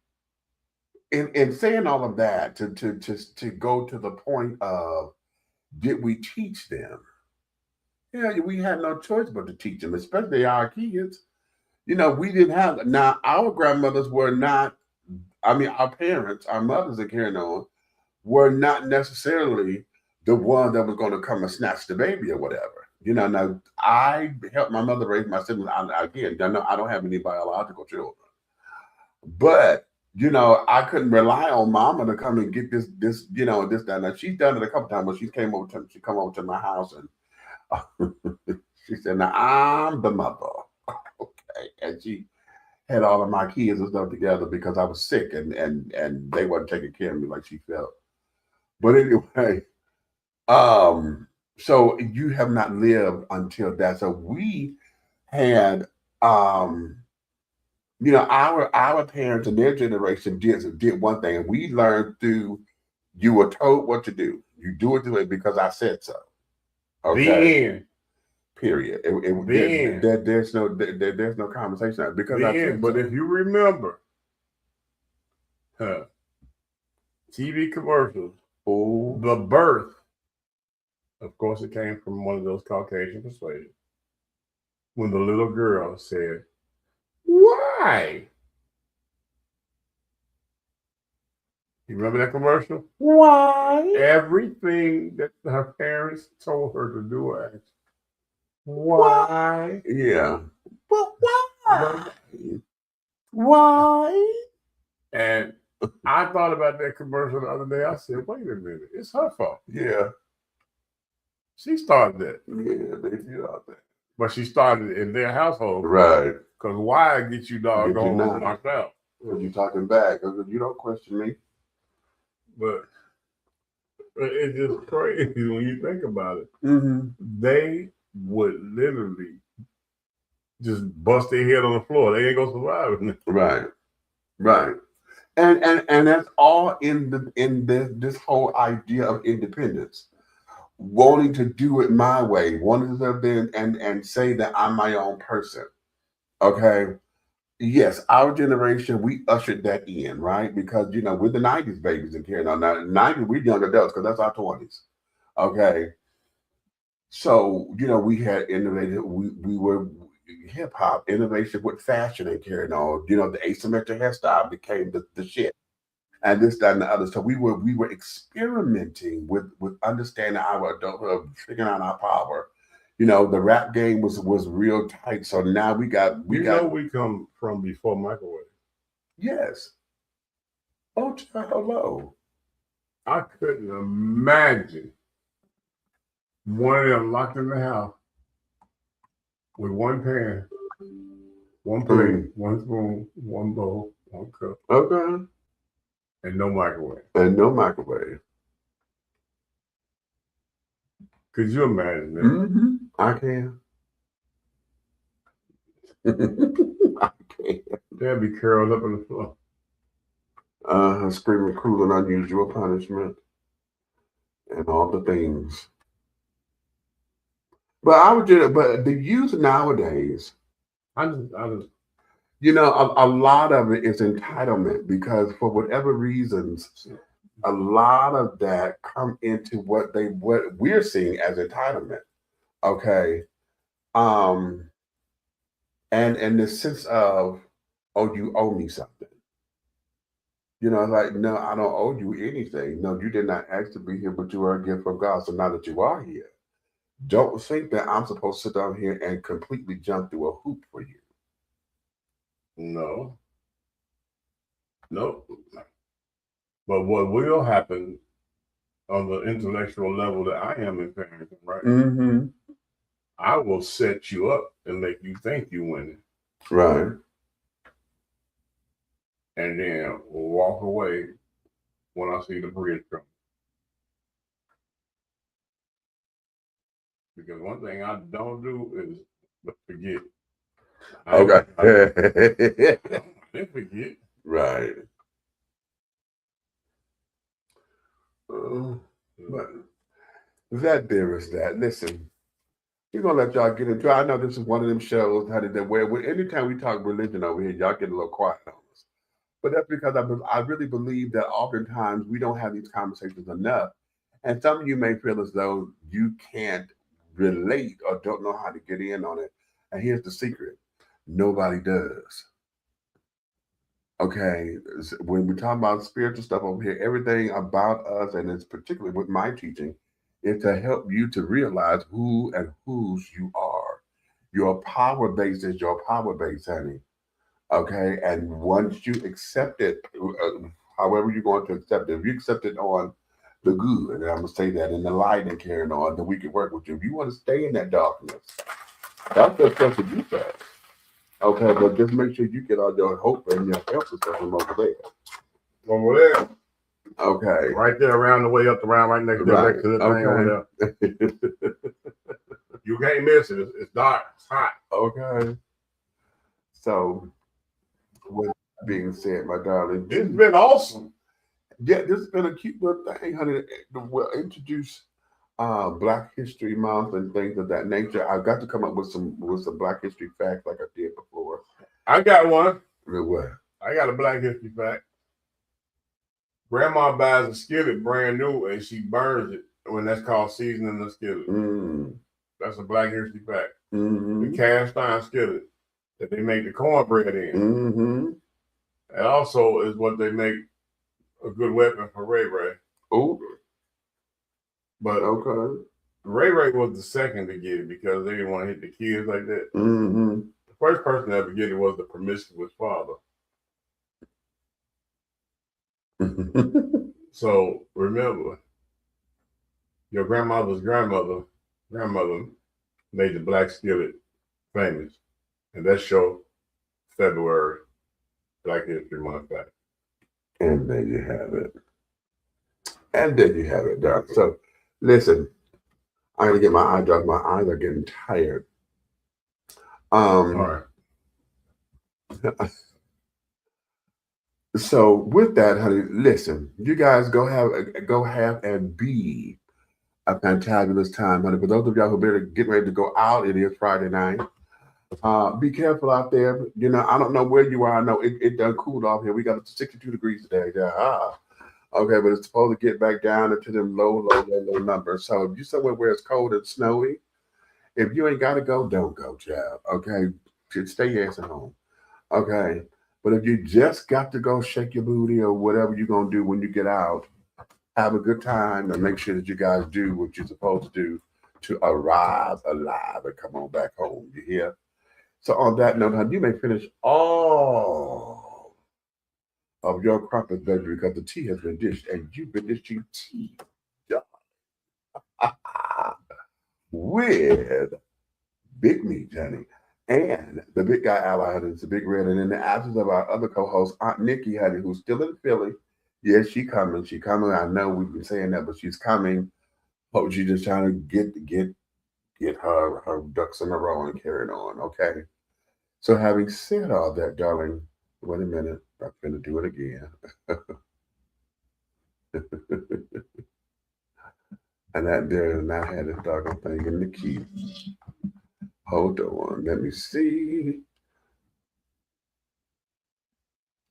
S1: in saying all of that, to go to the point of, did we teach them? Yeah, we had no choice but to teach them, especially our kids. We didn't have, now our grandmothers were not, our parents, our mothers that carrying on, were not necessarily the one that was going to come and snatch the baby or whatever. Now I helped my mother raise my siblings. Again, I don't have any biological children, but I couldn't rely on Mama to come and get this, this, that. Now she's done it a couple times when she come over to my house and she said, "Now I'm the mother." Okay, and she had all of my kids and stuff together because I was sick and they wasn't taking care of me like she felt. But anyway, so you have not lived until that. So we had, our parents and their generation did one thing, and we learned through, you were told what to do. You do it this way because I said so. Okay.
S2: The end.
S1: Period. There's no conversation because I said
S2: but
S1: so.
S2: if you remember, TV commercials, the birth, of course, it came from one of those Caucasian persuaders. When the little girl said, "Why?" You remember that commercial?
S1: Why?
S2: Everything that her parents told her to do, asked, why?
S1: Yeah. But why? Why?
S2: And I thought about that commercial the other day. I said, wait a minute, it's her fault.
S1: Yeah.
S2: She started that.
S1: Yeah, they did all that.
S2: But she started it in their household.
S1: Right.
S2: Because why get you doggone
S1: not.
S2: knocked out?
S1: Because you're talking back. You don't question me.
S2: But it's just crazy when you think about it.
S1: Mm-hmm.
S2: They would literally just bust their head on the floor. They ain't gonna survive.
S1: Right. Right. And that's all in this whole idea of independence. Wanting to do it my way, wanting to be and say that I'm my own person. Okay. Yes, our generation, we ushered that in, right? Because we're the 90s babies and carrying on. Now, 90s, we're young adults because that's our 20s. Okay. So, we had innovated, we were hip hop, innovation with fashion and carrying on. The asymmetric hairstyle became the shit. And this, that, and the other. So we were experimenting with understanding our adulthood, figuring out our power. The rap game was real tight. So now we
S2: come from before microwave.
S1: Yes. Oh, hello.
S2: I couldn't imagine one of them locked in the house with one pan, one plate, one spoon, one bowl, one cup.
S1: Okay.
S2: And no microwave.
S1: And no microwave.
S2: Could you imagine that?
S1: Mm-hmm. I can. I can.
S2: They'll be curled up on the floor.
S1: Screaming cruel and unusual punishment. And all the things. But the youth nowadays,
S2: I just
S1: a lot of it is entitlement because for whatever reasons, a lot of that come into what we're seeing as entitlement. Okay. And the sense of, oh, you owe me something. Like, no, I don't owe you anything. No, you did not ask to be here, but you are a gift from God. So now that you are here, don't think that I'm supposed to sit down here and completely jump through a hoop for you.
S2: No. Nope. But what will happen on the intellectual level that I am in parenting, right?
S1: Mm-hmm.
S2: I will set you up and make you think you winning.
S1: Right.
S2: And then walk away when I see the bridge come. Because one thing I don't do is forget.
S1: Okay.
S2: I didn't forget.
S1: Right. But that there is that. Listen, we're gonna let y'all get into it. I know this is one of them shows where anytime we talk religion over here, y'all get a little quiet on us. But that's because I really believe that oftentimes we don't have these conversations enough. And some of you may feel as though you can't relate or don't know how to get in on it. And here's the secret. Nobody does. Okay, when we talk about spiritual stuff over here, everything about us, and it's particularly with my teaching, is to help you to realize who and whose you are. Your power base is your power base, honey. Okay, and once you accept it, however you're going to accept it, if you accept it on the good, and I'm going to say that, in the light and carrying on, then we can work with you. If you want to stay in that darkness, that's the stuff that you say. Okay, but just make sure you get all your hope and your help and stuff from over there.
S2: Over there.
S1: Okay.
S2: Right there, around the way up the round, right next to the thing over there. You can't miss it. It's dark. It's hot.
S1: Okay. So, with that being said, my darling,
S2: it's been awesome.
S1: Yeah, this has been a cute little thing, honey. We'll introduce Black History Month and things of that nature. I've got to come up with some Black History facts like I did before.
S2: I got one.
S1: What?
S2: I got a Black History fact. Grandma buys a skillet brand new and she burns it when that's called seasoning the skillet. That's a Black History fact. The cast iron skillet that they make the cornbread in. And also is what they make a good weapon for Ray Ray.
S1: Oh.
S2: But Ray Ray was the second to get it because they didn't want to hit the kids like that. The first person to ever get it was the promiscuous father. So remember, your grandmother's grandmother made the black skillet famous, and that's your February Black History Month back.
S1: And there you have it. And there you have it, Doc. So listen, I gotta get my eye dropped. My eyes are getting tired.
S2: All right.
S1: So with that, honey, listen, you guys go have and be a fantabulous time, honey. For those of y'all who better get ready to go out, it is Friday night. Be careful out there. You know, I don't know where you are. I know it done cooled off here. We got 62 degrees today. Yeah. Okay, but it's supposed to get back down into them low numbers. So if you're somewhere where it's cold and snowy, if you ain't got to go, don't go, child. Okay, just stay your ass at home. Okay, but if you just got to go shake your booty or whatever you're gonna do when you get out, have a good time and make sure that you guys do what you're supposed to do to arrive alive and come on back home. You hear? So on that note, honey, you may finish all of your crumpets, baby, because the tea has been dished and you've been dishing tea with Big Meat, honey. And the big guy ally, honey, is the Big Red. And in the absence of our other co-host, Aunt Nikki, honey, who's still in Philly. Yes, she coming. She coming. I know we've been saying that, but she's coming. Hope she's just trying to get her ducks in a row and carry it on. Okay. So having said all that, darling, wait a minute. I'm gonna do it again. And that there and I had this doggone thing in the key. Hold on, let me see.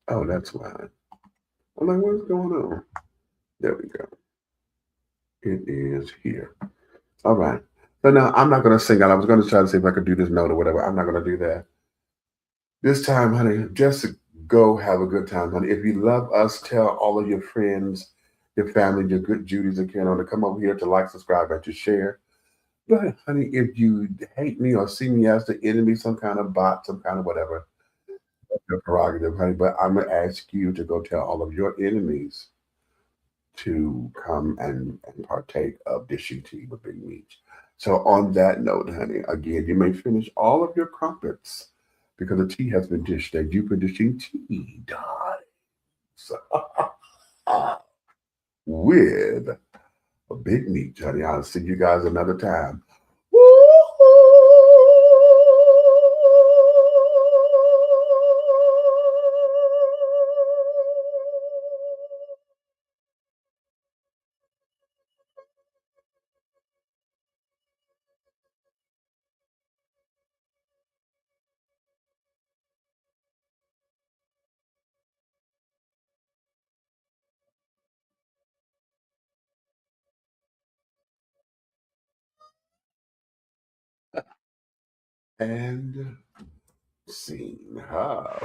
S1: Oh, that's why. I'm like, what's going on? There we go. It is here. All right. But now I'm not gonna sing out. I was gonna try to see if I could do this note or whatever. I'm not gonna do that. This time, honey, just go have a good time, honey. If you love us, tell all of your friends, your family, your good Judies and Ken to come over here to like, subscribe, and to share. But honey, if you hate me or see me as the enemy, some kind of bot, some kind of whatever, that's your prerogative, honey. But I'm gonna ask you to go tell all of your enemies to come and partake of dishing tea with Big Meat. So on that note, honey, again, you may finish all of your crumpets because the tea has been dished and you've been dishing tea, darling. So, with a Big Meat, honey. I'll see you guys another time. And scene. How?